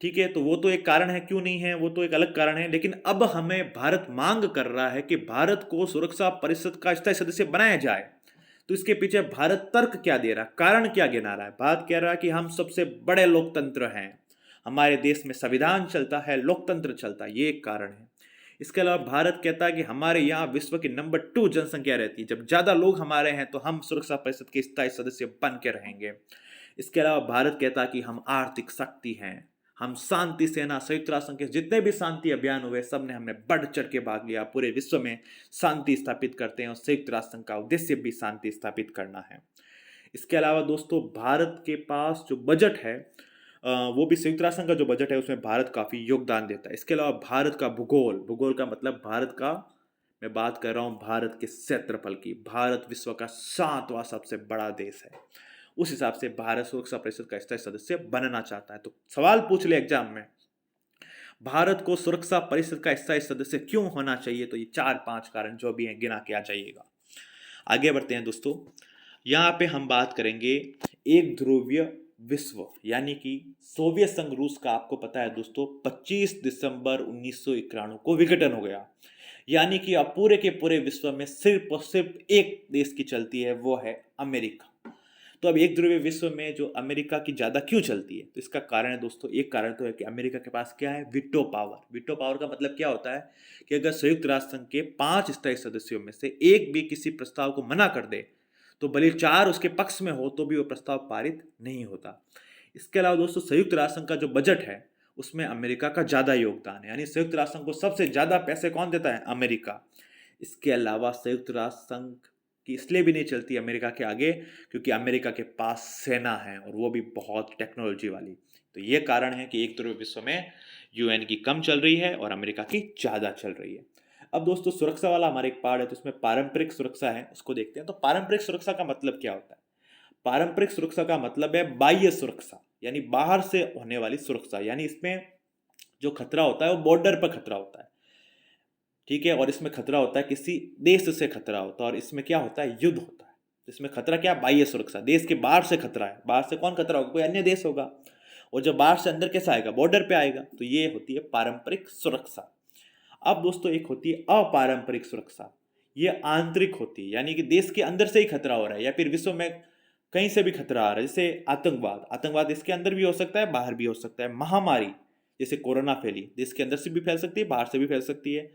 ठीक है, तो वो तो एक कारण है क्यों नहीं है, वो तो एक अलग कारण है। लेकिन अब हमें भारत मांग कर रहा है कि भारत को सुरक्षा परिषद का स्थायी सदस्य बनाया जाए। तो इसके पीछे भारत तर्क क्या दे रहा है, कारण क्या गिना रहा है? बात कह रहा है कि हम सबसे बड़े लोकतंत्र हैं, हमारे देश में संविधान चलता है, लोकतंत्र चलता है, ये एक कारण है। इसके अलावा भारत कहता है कि हमारे यहाँ विश्व की नंबर 2 जनसंख्या रहती है, जब ज्यादा लोग हमारे हैं तो हम सुरक्षा परिषद के स्थायी सदस्य बन के रहेंगे। इसके अलावा भारत कहता है कि हम आर्थिक शक्ति हैं, हम शांति सेना, संयुक्त राष्ट्र संघ के जितने भी शांति अभियान हुए सब में हमने बढ़ चढ़ के भाग लिया, पूरे विश्व में शांति स्थापित करते हैं और संयुक्त राष्ट्र संघ का उद्देश्य भी शांति स्थापित करना है। इसके अलावा दोस्तों भारत के पास जो बजट है वो भी संयुक्त राष्ट्र संघ का जो बजट है उसमें भारत काफी योगदान देता है। इसके अलावा भारत का भूगोल का मतलब भारत का, मैं बात कर रहा हूँ भारत के क्षेत्रफल की। भारत विश्व का 7वां सबसे बड़ा देश है, उस हिसाब से भारत सुरक्षा परिषद का स्थायी सदस्य बनना चाहता है। तो सवाल पूछ ले एग्जाम में, भारत को सुरक्षा परिषद का स्थायी सदस्य क्यों होना चाहिए? तो ये 4-5 कारण जो भी हैं गिना के आ जाइएगा। आगे बढ़ते हैं दोस्तों, यहाँ पे हम बात करेंगे एक ध्रुवीय विश्व, यानी कि सोवियत संघ रूस का आपको पता है दोस्तों 25 दिसंबर 1991 को विघटन हो गया। यानी कि अब पूरे के पूरे विश्व में सिर्फ और सिर्फ एक देश की चलती है, वो है अमेरिका। तो अब एक ध्रुवीय विश्व में जो अमेरिका की ज़्यादा क्यों चलती है? तो इसका कारण है दोस्तों, एक कारण तो है कि अमेरिका के पास क्या है? Veto power. वीटो पावर का मतलब क्या होता है कि अगर संयुक्त राष्ट्र संघ के 5 स्थायी सदस्यों में से एक भी किसी प्रस्ताव को मना कर दे तो भले 4 उसके पक्ष में हो तो भी वो प्रस्ताव पारित नहीं होता। इसके अलावा दोस्तों संयुक्त राष्ट्र संघ का जो बजट है उसमें अमेरिका का ज़्यादा योगदान है, यानी संयुक्त राष्ट्र संघ को सबसे ज़्यादा पैसे कौन देता है? अमेरिका। इसके अलावा संयुक्त राष्ट्र संघ की इसलिए भी नहीं चलती अमेरिका के आगे क्योंकि अमेरिका के पास सेना है और वो भी बहुत टेक्नोलॉजी वाली। तो ये कारण है कि एक तरफ विश्व में यूएन की कम चल रही है और अमेरिका की ज़्यादा चल रही है। अब दोस्तों सुरक्षा वाला हमारा एक पार्ट है, तो उसमें पारंपरिक सुरक्षा है, उसको देखते हैं। तो पारंपरिक सुरक्षा का मतलब क्या होता है? पारंपरिक सुरक्षा का मतलब है बाह्य सुरक्षा, यानी बाहर से होने वाली सुरक्षा, यानी इसमें जो खतरा होता है वो बॉर्डर पर खतरा होता है, ठीक है। और इसमें खतरा होता है किसी देश से खतरा होता है, और इसमें क्या होता है? युद्ध होता है। इसमें खतरा क्या? बाह्य सुरक्षा, देश के बाहर से खतरा है। बाहर से कौन खतरा होगा? कोई अन्य देश होगा। और जब बाहर से अंदर कैसे आएगा? बॉर्डर पे आएगा। तो ये होती है पारंपरिक सुरक्षा। अब दोस्तों एक होती है अपारंपरिक सुरक्षा। ये आंतरिक होती है, यानी कि देश के अंदर से ही खतरा हो रहा है या फिर विश्व में कहीं से भी खतरा आ रहा है। जैसे आतंकवाद, आतंकवाद इसके अंदर भी हो सकता है, बाहर भी हो सकता है। महामारी जैसे कोरोना फैली, देश के अंदर से भी फैल सकती है, बाहर से भी फैल सकती है,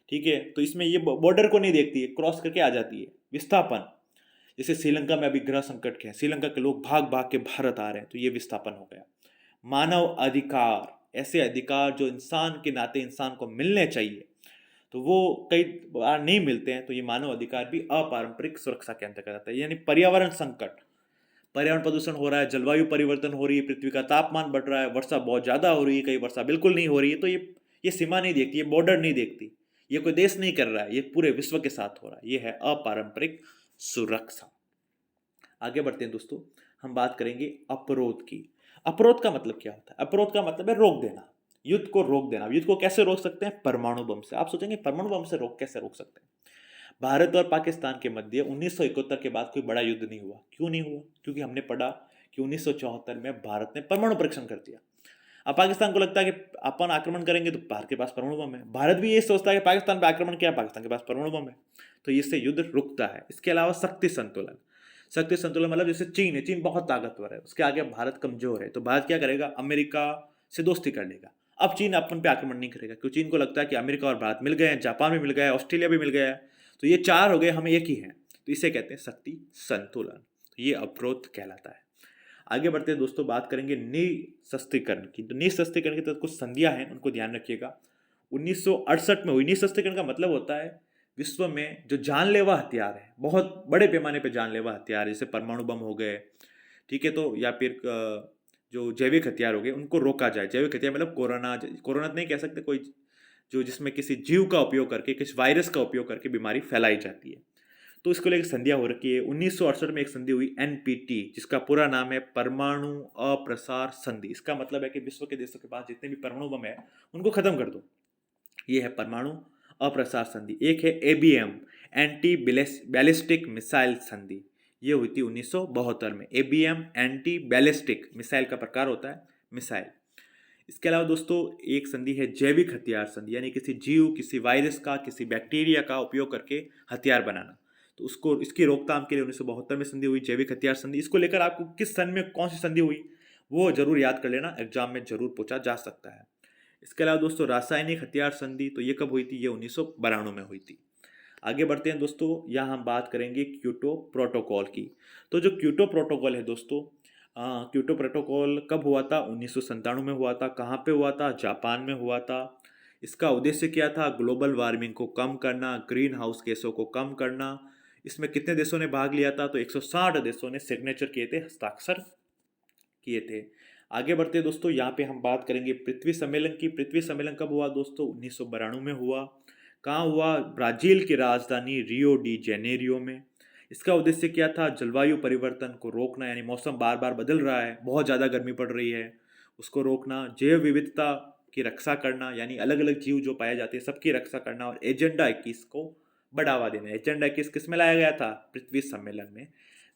ठीक है। तो इसमें ये बॉर्डर को नहीं देखती है, क्रॉस करके आ जाती है। विस्थापन, जैसे श्रीलंका में अभी गृह संकट है, श्रीलंका के लोग भाग भाग के भारत आ रहे हैं, तो ये विस्थापन हो गया। मानव अधिकार, ऐसे अधिकार जो इंसान के नाते इंसान को मिलने चाहिए, तो वो कई बार नहीं मिलते हैं, तो ये मानव अधिकार भी अपारंपरिक सुरक्षा के अंतर्गत आता है। यानी पर्यावरण संकट, पर्यावरण प्रदूषण हो रहा है, जलवायु परिवर्तन हो रही है, पृथ्वी का तापमान बढ़ रहा है, वर्षा बहुत ज़्यादा हो रही है, कई वर्षा बिल्कुल नहीं हो रही है, तो ये सीमा नहीं देखती, ये बॉर्डर नहीं देखती, ये कोई देश नहीं कर रहा है, ये पूरे विश्व के साथ हो रहा है। ये है अपारंपरिक सुरक्षा। आगे बढ़ते हैं दोस्तों, हम बात करेंगे अवरोध की। अवरोध का मतलब क्या होता है? अवरोध का मतलब है रोक देना, युद्ध को रोक देना। युद्ध को कैसे रोक सकते हैं? परमाणु बम से। आप सोचेंगे परमाणु बम से कैसे रोक सकते हैं? भारत और पाकिस्तान के मध्य 1971 के बाद कोई बड़ा युद्ध नहीं हुआ। क्यों नहीं हुआ? क्योंकि हमने पढ़ा कि 1974 में भारत ने परमाणु परीक्षण कर दिया। अब पाकिस्तान को लगता है कि अपन आक्रमण करेंगे तो भारत के पास परमाणु बम है, भारत भी ये सोचता है कि पाकिस्तान पर आक्रमण किया, पाकिस्तान के पास परमाणु बम है, तो इससे युद्ध रुकता है। इसके अलावा शक्ति संतुलन, शक्ति संतुलन मतलब जैसे चीन है, चीन बहुत ताकतवर है, उसके आगे भारत कमजोर है, तो भारत क्या करेगा? अमेरिका से दोस्ती कर लेगा। अब चीन अपन पे आक्रमण नहीं करेगा क्योंकि चीन को लगता है कि अमेरिका और भारत मिल गए हैं, जापान भी मिल गया है, ऑस्ट्रेलिया भी मिल गया है, तो ये चार हो गए, हम एक ही हैं, तो इसे कहते हैं शक्ति संतुलन। तो ये अवरोध कहलाता है। आगे बढ़ते हैं दोस्तों, बात करेंगे निशस्त्रीकरण की। तो निशस्त्रीकरण के तहत कुछ संधियां हैं, उनको ध्यान रखिएगा। 1968 में हुई। निशस्त्रीकरण का मतलब होता है विश्व में जो जानलेवा हथियार है, बहुत बड़े पैमाने पे जानलेवा हथियार, जैसे परमाणु बम हो गए, ठीक है, तो या फिर जो जैविक हथियार हो गए, उनको रोका जाए। जैविक हथियार मतलब कोरोना, कोरोना नहीं कह सकते, कोई जो जिसमें किसी जीव का उपयोग करके, किसी वायरस का उपयोग करके बीमारी फैलाई जाती है, तो इसको लेकर संधियां हो रखी है। 1968 में एक संधि हुई एनपीटी, जिसका पूरा नाम है परमाणु अप्रसार संधि। इसका मतलब है कि विश्व के देशों के पास जितने भी परमाणु बम है उनको खत्म कर दो। ये है परमाणु अप्रसार संधि। एक है एबीएम, एंटी बैलिस्टिक मिसाइल संधि, ये हुई थी 1972 में। एबीएम एंटी बैलिस्टिक मिसाइल का प्रकार होता है, मिसाइल। इसके अलावा दोस्तों एक संधि है जैविक हथियार संधि, यानी किसी जीव, किसी वायरस का, किसी बैक्टीरिया का उपयोग करके हथियार बनाना, तो उसको, इसकी रोकथाम के लिए 1972 में संधि हुई, जैविक हथियार संधि। इसको लेकर आपको किस सन में कौन सी संधि हुई वो जरूर याद कर लेना, एग्जाम में जरूर पूछा जा सकता है। इसके अलावा दोस्तों रासायनिक हथियार संधि, तो ये कब हुई थी? ये 1992 में हुई थी। आगे बढ़ते हैं दोस्तों, यहाँ हम बात करेंगे क्योटो प्रोटोकॉल की। तो जो क्योटो प्रोटोकॉल है दोस्तों, क्योटो प्रोटोकॉल कब हुआ था? 1997 में हुआ था। कहाँ पे हुआ था? जापान में हुआ था। इसका उद्देश्य क्या था? ग्लोबल वार्मिंग को कम करना, ग्रीन हाउस गैसों को कम करना। इसमें कितने देशों ने भाग लिया था? तो 160 देशों ने सिग्नेचर किए थे, हस्ताक्षर किए थे। आगे बढ़ते दोस्तों, यहाँ पे हम बात करेंगे पृथ्वी सम्मेलन की। पृथ्वी सम्मेलन कब हुआ दोस्तों? 1992 में हुआ। कहाँ हुआ? ब्राजील की राजधानी रियो डी जेनेरियो में। इसका उद्देश्य क्या था? जलवायु परिवर्तन को रोकना, यानी मौसम बार बार बदल रहा है, बहुत ज़्यादा गर्मी पड़ रही है, उसको रोकना। जैव विविधता की रक्षा करना, यानी अलग अलग जीव जो पाए जाते हैं सबकी रक्षा करना। और एजेंडा 21 को बढ़ावा देना। एजेंडा 21 किस में लाया गया था? पृथ्वी सम्मेलन में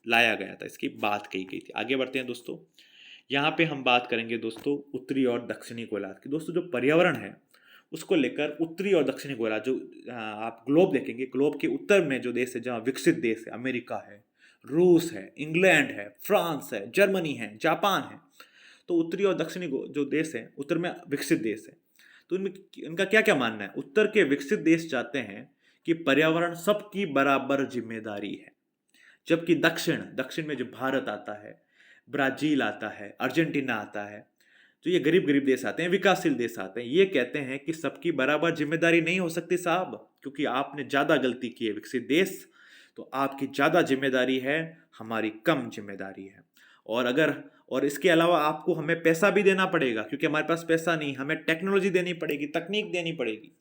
लाया गया था, इसकी बात कही गई थी। आगे बढ़ते हैं दोस्तों, यहाँ पे हम बात करेंगे दोस्तों उत्तरी और दक्षिणी गोलार्ध की। दोस्तों जो पर्यावरण है उसको लेकर उत्तरी और दक्षिणी गोलार्ध, जो आप ग्लोब देखेंगे, ग्लोब के उत्तर में जो देश है, जहाँ विकसित देश है, अमेरिका है, रूस है, इंग्लैंड है, फ्रांस है, जर्मनी है, जापान है, तो उत्तरी और दक्षिणी जो देश है, उत्तर में विकसित देश है, तो इनमें इनका क्या क्या मानना है? उत्तर के विकसित देश चाहते हैं कि पर्यावरण सबकी बराबर जिम्मेदारी है, जबकि दक्षिण में जो भारत आता है, ब्राजील आता है, अर्जेंटीना आता है, जो ये गरीब गरीब देश आते हैं, विकासशील देश आते हैं, ये कहते हैं कि सबकी बराबर जिम्मेदारी नहीं हो सकती साहब, क्योंकि आपने ज़्यादा गलती की है विकसित देश, तो आपकी ज़्यादा जिम्मेदारी है, हमारी कम जिम्मेदारी है। और अगर और इसके अलावा आपको हमें पैसा भी देना पड़ेगा, क्योंकि हमारे पास पैसा नहीं, हमें टेक्नोलॉजी देनी पड़ेगी, तकनीक देनी पड़ेगी।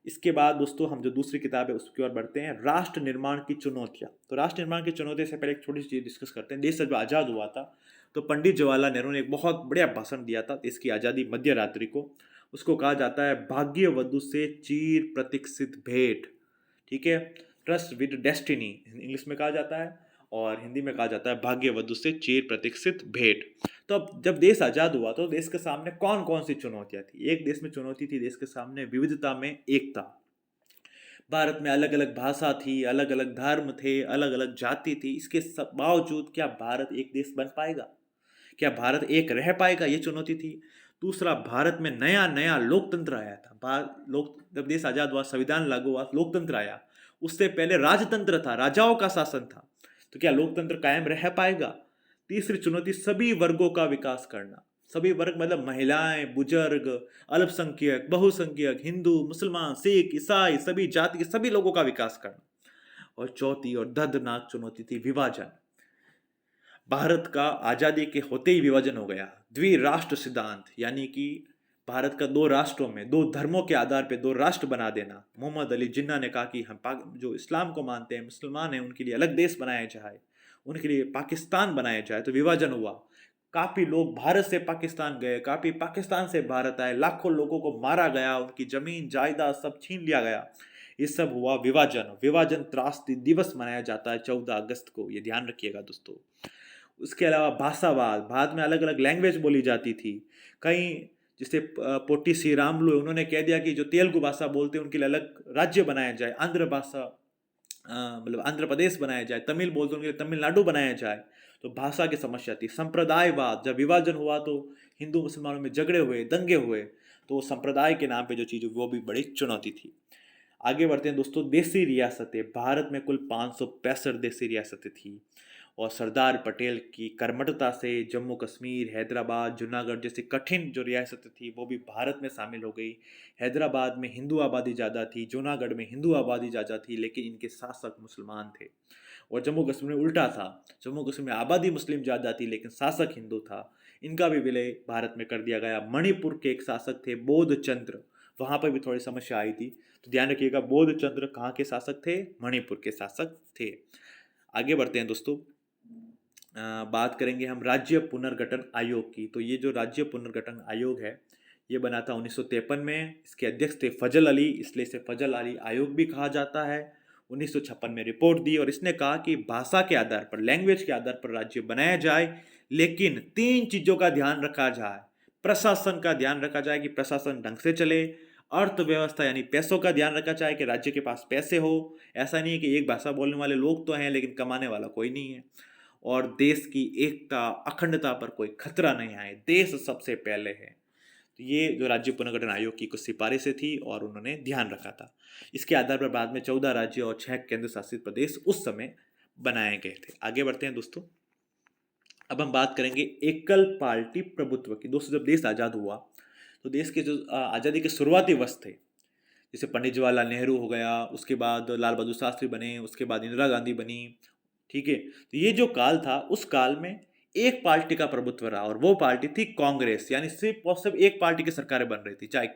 इसके बाद दोस्तों हम जो दूसरी किताब है उसकी ओर बढ़ते हैं, राष्ट्र निर्माण की चुनौतियाँ। तो राष्ट्र निर्माण की चुनौती से पहले एक छोटी सी चीज़ डिस्कस करते हैं। देश जब आज़ाद हुआ था तो पंडित जवाहरलाल नेहरू ने एक बहुत बढ़िया भाषण दिया था देश की आज़ादी मध्य रात्रि को। उसको कहा जाता है भाग्य वधु से चीर प्रतीक्षित भेंट, ठीक है, ट्रस्ट विद डेस्टिनी इंग्लिश में कहा जाता है, और हिंदी में कहा जाता है भाग्य वधु से चिर प्रतीक्षित भेंट। तो अब जब देश आज़ाद हुआ तो देश के सामने कौन कौन सी चुनौतियां थी? एक देश में चुनौती थी देश के सामने विविधता में एकता। भारत में अलग अलग भाषा थी, अलग अलग धर्म थे, अलग अलग जाति थी, इसके सब बावजूद क्या भारत एक देश बन पाएगा? क्या भारत एक रह पाएगा? ये चुनौती थी। दूसरा, भारत में नया नया लोकतंत्र आया था। लोक जब देश आज़ाद हुआ, संविधान लागू हुआ, लोकतंत्र आया। उससे पहले राजतंत्र था, राजाओं का शासन था। तो क्या लोकतंत्र कायम रह पाएगा? तीसरी चुनौती, सभी वर्गों का विकास करना। सभी वर्ग मतलब महिलाएं, बुजुर्ग, अल्पसंख्यक, बहुसंख्यक, हिंदू, मुसलमान, सिख, ईसाई, सभी जाति के सभी लोगों का विकास करना। और चौथी और दर्दनाक चुनौती थी विभाजन। भारत का आज़ादी के होते ही विभाजन हो गया। द्विराष्ट्र सिद्धांत, यानी कि भारत का दो राष्ट्रों में, दो धर्मों के आधार पर दो राष्ट्र बना देना। मोहम्मद अली जिन्ना ने कहा कि हम जो इस्लाम को मानते हैं, मुसलमान हैं, उनके लिए अलग देश बनाया जाए, उनके लिए पाकिस्तान बनाया जाए। तो विभाजन हुआ। काफ़ी लोग भारत से पाकिस्तान गए, काफ़ी पाकिस्तान से भारत आए, लाखों लोगों को मारा गया, उनकी ज़मीन जायदाद सब छीन लिया गया। ये सब हुआ विभाजन। विभाजन त्रासदी दिवस मनाया जाता है 14 अगस्त को, ये ध्यान रखिएगा दोस्तों। उसके अलावा भाषावाद, भारत में अलग अलग लैंग्वेज बोली जाती थी। कई जैसे पोटी श्री रामुलु, उन्होंने कह दिया कि जो तेलुगु भाषा बोलते हैं उनके लिए अलग राज्य बनाया जाए, आंध्र भाषा मतलब आंध्र प्रदेश बनाया जाए, तमिल बोलते हैं उनके लिए तमिलनाडु बनाया जाए। तो भाषा की समस्या थी। संप्रदायवाद, जब विभाजन हुआ तो हिंदू मुसलमानों में झगड़े हुए, दंगे हुए, तो संप्रदाय के नाम पे जो चीज़ हुई वो भी बड़ी चुनौती थी। आगे बढ़ते हैं दोस्तों, देसी रियासतें। भारत में कुल 565 देसी रियासतें थी, और सरदार पटेल की कर्मठता से जम्मू कश्मीर, हैदराबाद, जूनागढ़ जैसी कठिन जो रियासतें थी वो भी भारत में शामिल हो गई। हैदराबाद में हिंदू आबादी ज़्यादा थी, जूनागढ़ में हिंदू आबादी ज़्यादा थी, लेकिन इनके शासक मुसलमान थे। और जम्मू कश्मीर में उल्टा था, जम्मू कश्मीर में आबादी मुस्लिम ज़्यादा थी लेकिन शासक हिंदू था। इनका भी विलय भारत में कर दिया गया। मणिपुर के एक शासक थे बोध चंद्र, वहाँ पर भी थोड़ी समस्या आई थी। तो ध्यान रखिएगा, बोध चंद्र कहाँ के शासक थे? मणिपुर के शासक थे। आगे बढ़ते हैं दोस्तों, बात करेंगे हम राज्य पुनर्गठन आयोग की। तो ये जो राज्य पुनर्गठन आयोग है ये बना था 1953 में। इसके अध्यक्ष थे फजल अली, इसलिए इसे फजल अली आयोग भी कहा जाता है। 1956 में रिपोर्ट दी और इसने कहा कि भाषा के आधार पर, लैंग्वेज के आधार पर राज्य बनाया जाए, लेकिन 3 चीज़ों का ध्यान रखा जाए। प्रशासन का ध्यान रखा जाए कि प्रशासन ढंग से चले, अर्थव्यवस्था यानी पैसों का ध्यान रखा जाए कि राज्य के पास पैसे हो, ऐसा नहीं है कि एक भाषा बोलने वाले लोग तो हैं लेकिन कमाने वाला कोई नहीं है, और देश की एकता अखंडता पर कोई खतरा नहीं आए, देश सबसे पहले है। तो ये जो राज्य पुनर्गठन आयोग की कुछ सिफारिशें थी और उन्होंने ध्यान रखा था। इसके आधार पर बाद में 14 राज्य और 6 केंद्र शासित प्रदेश उस समय बनाए गए थे। आगे बढ़ते हैं दोस्तों, अब हम बात करेंगे एकल पार्टी प्रभुत्व की। दोस्तों जब देश आज़ाद हुआ तो देश के जो आज़ादी के शुरुआती वर्ष थे, जैसे पंडित जवाहरलाल नेहरू हो गया, उसके बाद लाल बहादुर शास्त्री बने, उसके बाद इंदिरा गांधी बनी, ठीक है। तो ये जो काल था, उस काल में एक पार्टी का प्रभुत्व रहा और वो पार्टी थी कांग्रेस। यानी सिर्फ और सिर्फ एक पार्टी की सरकारें बन रही थी, चाहे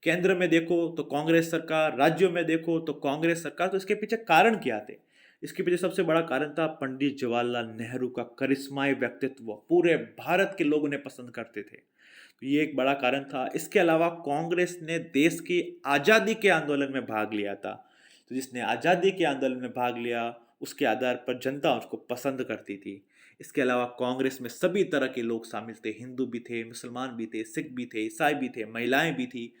केंद्र में देखो तो कांग्रेस सरकार, राज्यों में देखो तो कांग्रेस सरकार। तो इसके पीछे कारण क्या थे? इसके पीछे सबसे बड़ा कारण था पंडित जवाहरलाल नेहरू का करिश्माई व्यक्तित्व। पूरे भारत के लोग उन्हें पसंद करते थे, तो ये एक बड़ा कारण था। इसके अलावा कांग्रेस ने देश की आज़ादी के आंदोलन में भाग लिया था, तो जिसने आज़ादी के आंदोलन में भाग लिया उसके आधार पर जनता उसको पसंद करती थी। इसके अलावा कांग्रेस में सभी तरह के लोग शामिल थे, हिंदू भी थे, मुसलमान भी थे, सिख भी थे, ईसाई भी थे, महिलाएं भी थी,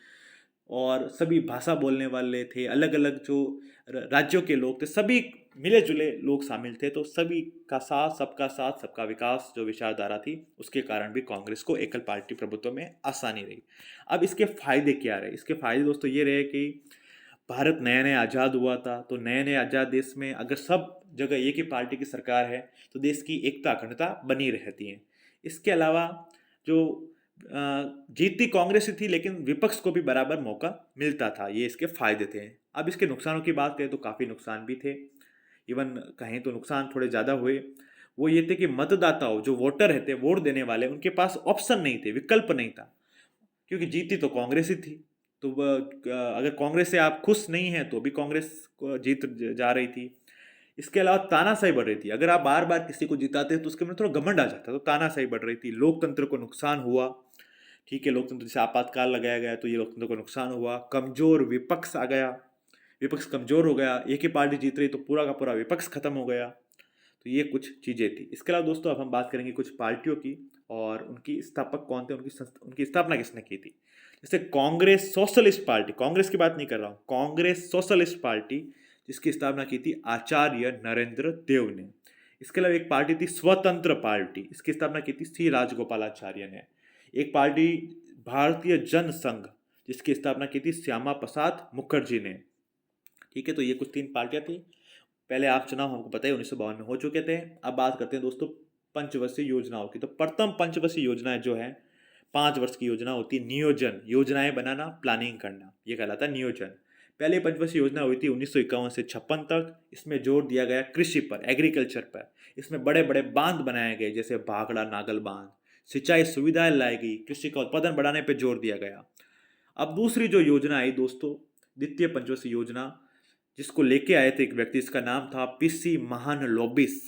और सभी भाषा बोलने वाले थे, अलग अलग जो राज्यों के लोग थे, सभी मिले जुले लोग शामिल थे। तो सभी का साथ, सबका विकास जो विचारधारा थी, उसके कारण भी कांग्रेस को एकल पार्टी प्रभुत्व में आसानी रही। अब इसके फायदे क्या रहे? इसके फायदे दोस्तों ये रहे कि भारत नया नया आज़ाद हुआ था, तो नए नए आज़ाद देश में अगर सब जगह एक ही पार्टी की सरकार है तो देश की एकता अखंडता बनी रहती है। इसके अलावा जो जीतती कांग्रेस ही थी, लेकिन विपक्ष को भी बराबर मौका मिलता था, ये इसके फायदे थे। अब इसके नुकसानों की बात करें तो काफ़ी नुकसान भी थे। इवन कहें तो नुकसान थोड़े ज़्यादा हुए। वो ये थे कि मतदाताओं, जो वोटर रहते, वोट देने वाले, उनके पास ऑप्शन नहीं थे, विकल्प नहीं था, क्योंकि जीती तो कांग्रेस ही थी। तो अगर कांग्रेस से आप खुश नहीं हैं तो भी कांग्रेस को जीत जा रही थी। इसके अलावा तानाशाही बढ़ रही थी। अगर आप बार बार किसी को जिताते तो उसके में थोड़ा घमंड आ जाता, तो तानाशाही बढ़ रही थी, लोकतंत्र को नुकसान हुआ। ठीक है, लोकतंत्र जैसे आपातकाल लगाया गया तो ये लोकतंत्र को नुकसान हुआ। कमजोर विपक्ष आ गया, विपक्ष कमजोर हो गया, एक ही पार्टी जीत रही तो पूरा का पूरा विपक्ष खत्म हो गया। तो ये कुछ चीज़ें थी। इसके अलावा दोस्तों अब हम बात करेंगे कुछ पार्टियों की और उनकी स्थापक कौन थे, उनकी स्थापना किसने की थी। जैसे कांग्रेस सोशलिस्ट पार्टी, कांग्रेस की बात नहीं कर रहा हूँ, कांग्रेस सोशलिस्ट पार्टी, जिसकी स्थापना की थी आचार्य नरेंद्र देव ने। इसके अलावा एक पार्टी थी स्वतंत्र पार्टी, इसकी स्थापना की थी सी राजगोपालाचार्य ने। एक पार्टी भारतीय जन संघ, जिसकी स्थापना की थी श्यामा प्रसाद मुखर्जी ने। ठीक है, तो ये कुछ 3 पार्टियां थी। पहले आप चुनाव हमको पता है 1952 में हो चुके थे। अब बात करते हैं दोस्तों पंचवर्षीय योजनाओं की। तो प्रथम पंचवर्षीय योजना जो है 5 वर्ष की योजना होती है। नियोजन, योजनाएं बनाना, प्लानिंग करना, ये कहलाता है नियोजन। पहले पंचवर्षीय योजना हुई थी 1951 से 56 तक। इसमें जोर दिया गया कृषि पर, एग्रीकल्चर पर। इसमें बड़े बड़े बांध बनाए गए, जैसे भाखड़ा नागल बांध। सिंचाई सुविधाएं लाई गई, कृषि का उत्पादन बढ़ाने पर जोर दिया गया। अब दूसरी जो योजना आई दोस्तों, द्वितीय पंचवर्षीय योजना, जिसको लेके आए थे एक व्यक्ति, इसका नाम था पीसी महालनोबिस।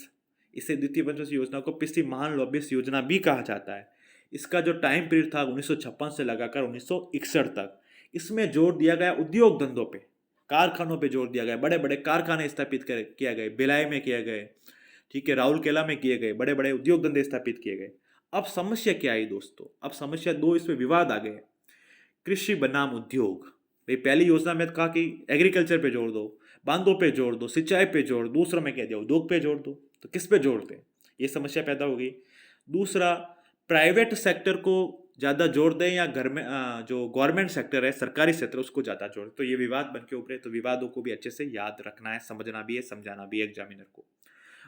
इसे द्वितीय पंचवर्षीय योजना को पीसी महालनोबिस योजना भी कहा जाता है। इसका जो टाइम पीरियड था 1956 से लगाकर 1961 तक। इसमें जोर दिया गया उद्योग धंधों पे, कारखानों पे जोर दिया गया। बड़े बड़े कारखाने स्थापित किया गए, भिलाई में किए गए, ठीक है, राउरकेला में किए गए, बड़े बड़े उद्योग धंधे स्थापित किए गए। अब समस्या क्या आई दोस्तों, अब समस्या दो, इसमें विवाद आ गए। कृषि बनाम उद्योग। भाई पहली योजना में कहा कि एग्रीकल्चर पे जोड़ दो, बांधों पे जोड़ दो, सिंचाई पे जोड़ दो। दूसरा में कह दिया उद्योग पे जोड़ दो। तो किस पे जोड़ते हैं, ये समस्या पैदा हो गई। दूसरा, प्राइवेट सेक्टर को ज़्यादा जोड़ दें या घर में जो गवर्नमेंट सेक्टर है, सरकारी सेक्टर, उसको ज़्यादा जोड़। तो ये विवाद बन के उभरे। तो विवादों को भी अच्छे से याद रखना है, समझना भी है, समझाना भी है एग्जामिनर को।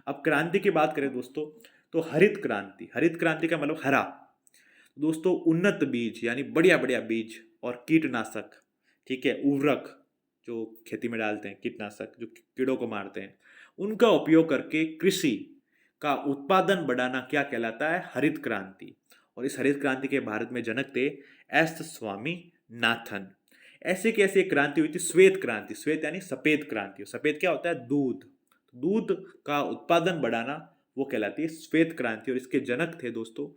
अब क्रांति की बात करें दोस्तों, तो हरित क्रांति, हरित क्रांति का मतलब हरा। दोस्तों उन्नत बीज, यानी बढ़िया बढ़िया बीज और कीटनाशक, ठीक है, उर्वरक, जो खेती में डालते हैं, कीटनाशक जो कीड़ों को मारते हैं, उनका उपयोग करके कृषि का उत्पादन बढ़ाना क्या कहलाता है, हरित क्रांति। और इस हरित क्रांति के भारत में जनक थे एस स्वामीनाथन। ऐसे की ऐसी एक क्रांति हुई थी श्वेत क्रांति। श्वेत यानी सफेद क्रांति। सफेद क्या होता है, दूध। दूध का उत्पादन बढ़ाना वो कहलाती है श्वेत क्रांति। और इसके जनक थे दोस्तों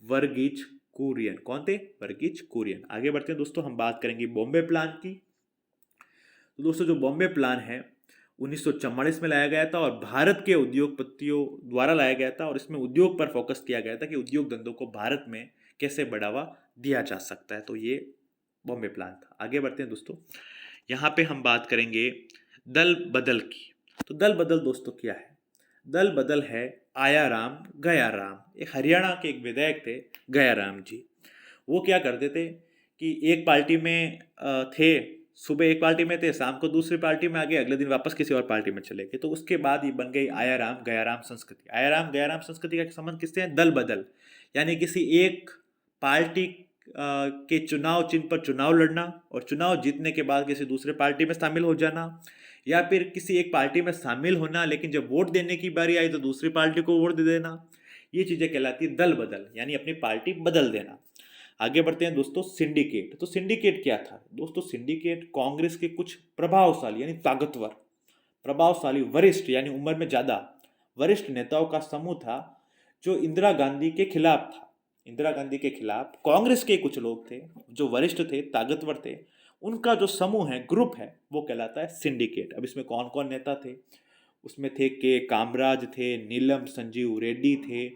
वर्गीज कुरियन। कौन थे, वर्गीज कुरियन। आगे बढ़ते हैं दोस्तों, हम बात करेंगे बॉम्बे प्लान की। तो दोस्तों जो बॉम्बे प्लान है 1944 में लाया गया था और भारत के उद्योगपतियों द्वारा लाया गया था। और इसमें उद्योग पर फोकस किया गया था कि उद्योग धंधों को भारत में कैसे बढ़ावा दिया जा सकता है। तो ये बॉम्बे प्लान था। आगे बढ़ते हैं दोस्तों, यहाँ पे हम बात करेंगे दल बदल की। तो दल बदल दोस्तों क्या है, दल बदल है आया राम गया राम। एक हरियाणा के एक विधायक थे गया राम जी। वो क्या करते थे कि एक पार्टी में थे, सुबह एक पार्टी में थे, शाम को दूसरी पार्टी में आ गए, अगले दिन वापस किसी और पार्टी में चले गए। तो उसके बाद ये बन गई आया राम गया राम संस्कृति। आया राम गया राम संस्कृति का संबंध किससे है, दल बदल, यानी किसी एक पार्टी के चुनाव चिन्ह पर चुनाव लड़ना और चुनाव जीतने के बाद किसी दूसरे पार्टी में शामिल हो जाना, या फिर किसी एक पार्टी में शामिल होना लेकिन जब वोट देने की बारी आई तो दूसरी पार्टी को वोट दे देना। ये चीज़ें कहलाती है दल बदल, यानी अपनी पार्टी बदल देना। आगे बढ़ते हैं दोस्तों, सिंडिकेट। तो सिंडिकेट क्या था दोस्तों, सिंडिकेट कांग्रेस के कुछ प्रभावशाली यानी ताकतवर, प्रभावशाली, वरिष्ठ यानी उम्र में ज़्यादा वरिष्ठ नेताओं का समूह था, जो इंदिरा गांधी के खिलाफ था। इंदिरा गांधी के खिलाफ कांग्रेस के कुछ लोग थे जो वरिष्ठ थे, ताकतवर थे। उनका जो समूह है, ग्रुप है, वो कहलाता है सिंडिकेट। अब इसमें कौन कौन नेता थे, उसमें थे के कामराज थे, नीलम संजीव रेड्डी थे।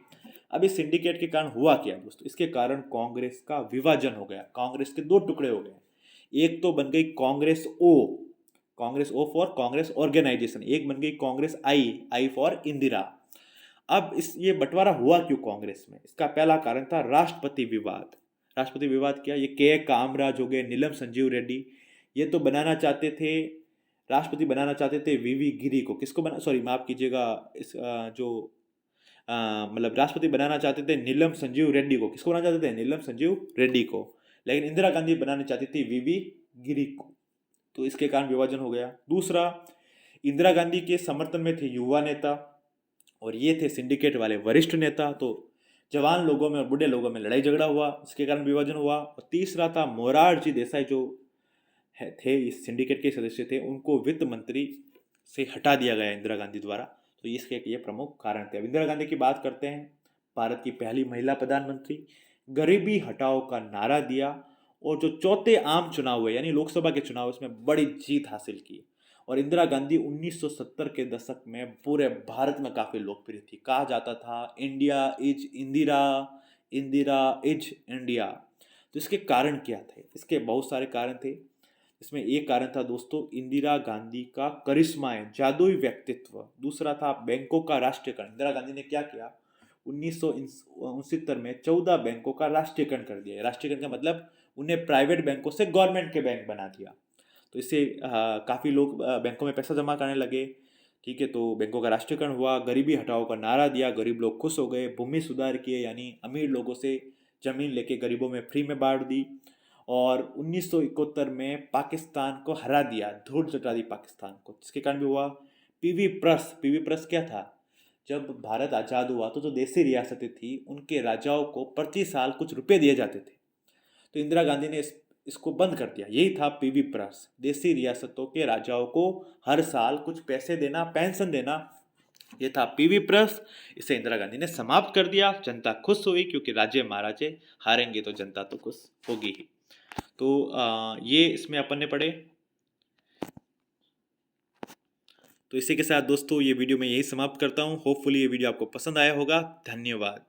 अब इस सिंडिकेट के कारण हुआ क्या दोस्तों, इसके कारण कांग्रेस का विभाजन हो गया, कांग्रेस के दो टुकड़े हो गए। एक तो बन गई Congress O, Congress O for Congress organisation. एक बन गई Congress I, I for Indira. अब इस ये बंटवारा हुआ क्यों कांग्रेस में, इसका पहला कारण था राष्ट्रपति विवाद। राष्ट्रपति विवाद क्या, ये के कामराज हो गए, नीलम संजीव रेड्डी, ये तो बनाना चाहते थे, राष्ट्रपति बनाना चाहते थे वीवी गिरी को। किसको बना, सॉरी माफ कीजिएगा, इस जो मतलब राष्ट्रपति बनाना चाहते थे नीलम संजीव रेड्डी को। किसको बनाना चाहते थे? नीलम संजीव रेड्डी को। लेकिन इंदिरा गांधी बनाना चाहती थी वीवी गिरी को। तो इसके कारण विभाजन हो गया। दूसरा, इंदिरा गांधी के समर्थन में थे युवा नेता और ये थे सिंडिकेट वाले वरिष्ठ नेता। तो जवान लोगों में और बूढ़े लोगों में लड़ाई झगड़ा हुआ, इसके कारण विभाजन हुआ। और तीसरा था मोरारजी देसाई, जो थे इस सिंडिकेट के सदस्य थे, उनको वित्त मंत्री से हटा दिया गया इंदिरा गांधी द्वारा। तो इसके ये प्रमुख कारण थे। अब इंदिरा गांधी की बात करते हैं। भारत की पहली महिला प्रधानमंत्री, गरीबी हटाओ का नारा दिया और जो चौथे आम चुनाव हुए यानी लोकसभा के चुनाव, उसमें बड़ी जीत हासिल की। और इंदिरा गांधी 1970 के दशक में पूरे भारत में काफ़ी लोकप्रिय थी। कहा जाता था India is Indira, Indira is India. तो इसके कारण क्या थे? इसके बहुत सारे कारण थे। इसमें एक कारण था दोस्तों इंदिरा गांधी का करिश्मा, जादुई व्यक्तित्व। दूसरा था बैंकों का राष्ट्रीयकरण। इंदिरा गांधी ने क्या किया? 1969 में 14 बैंकों का राष्ट्रीयकरण कर दिया। राष्ट्रीयकरण का मतलब उन्हें प्राइवेट बैंकों से गवर्नमेंट के बैंक बना दिया। तो इससे काफ़ी लोग बैंकों में पैसा जमा करने लगे। ठीक है, तो बैंकों का राष्ट्रीयकरण हुआ, गरीबी हटाओ का नारा दिया, गरीब लोग खुश हो गए, भूमि सुधार किए यानी अमीर लोगों से जमीन लेके गरीबों में फ्री में बांट दी। और 1971 में पाकिस्तान को हरा दिया, धूल चटा दी पाकिस्तान को। जिसके कारण भी हुआ पीवी प्रेस क्या था? जब भारत आज़ाद हुआ तो जो देसी रियासतें थी उनके राजाओं को प्रति साल कुछ रुपए दिए जाते थे। तो इंदिरा गांधी ने इसको बंद कर दिया। यही था पीवी प्रेस, देसी रियासतों के राजाओं को हर साल कुछ पैसे देना, पेंशन देना। ये था पीवी प्रेस। इसे इंदिरा गांधी ने समाप्त कर दिया। जनता खुश हुई क्योंकि राजे महाराजे हारेंगे तो जनता तो खुश होगी ही। तो ये इसमें अपन ने पढ़े। तो इसी के साथ दोस्तों ये वीडियो मैं यही समाप्त करता हूँ। होपफुली ये वीडियो आपको पसंद आया होगा। धन्यवाद।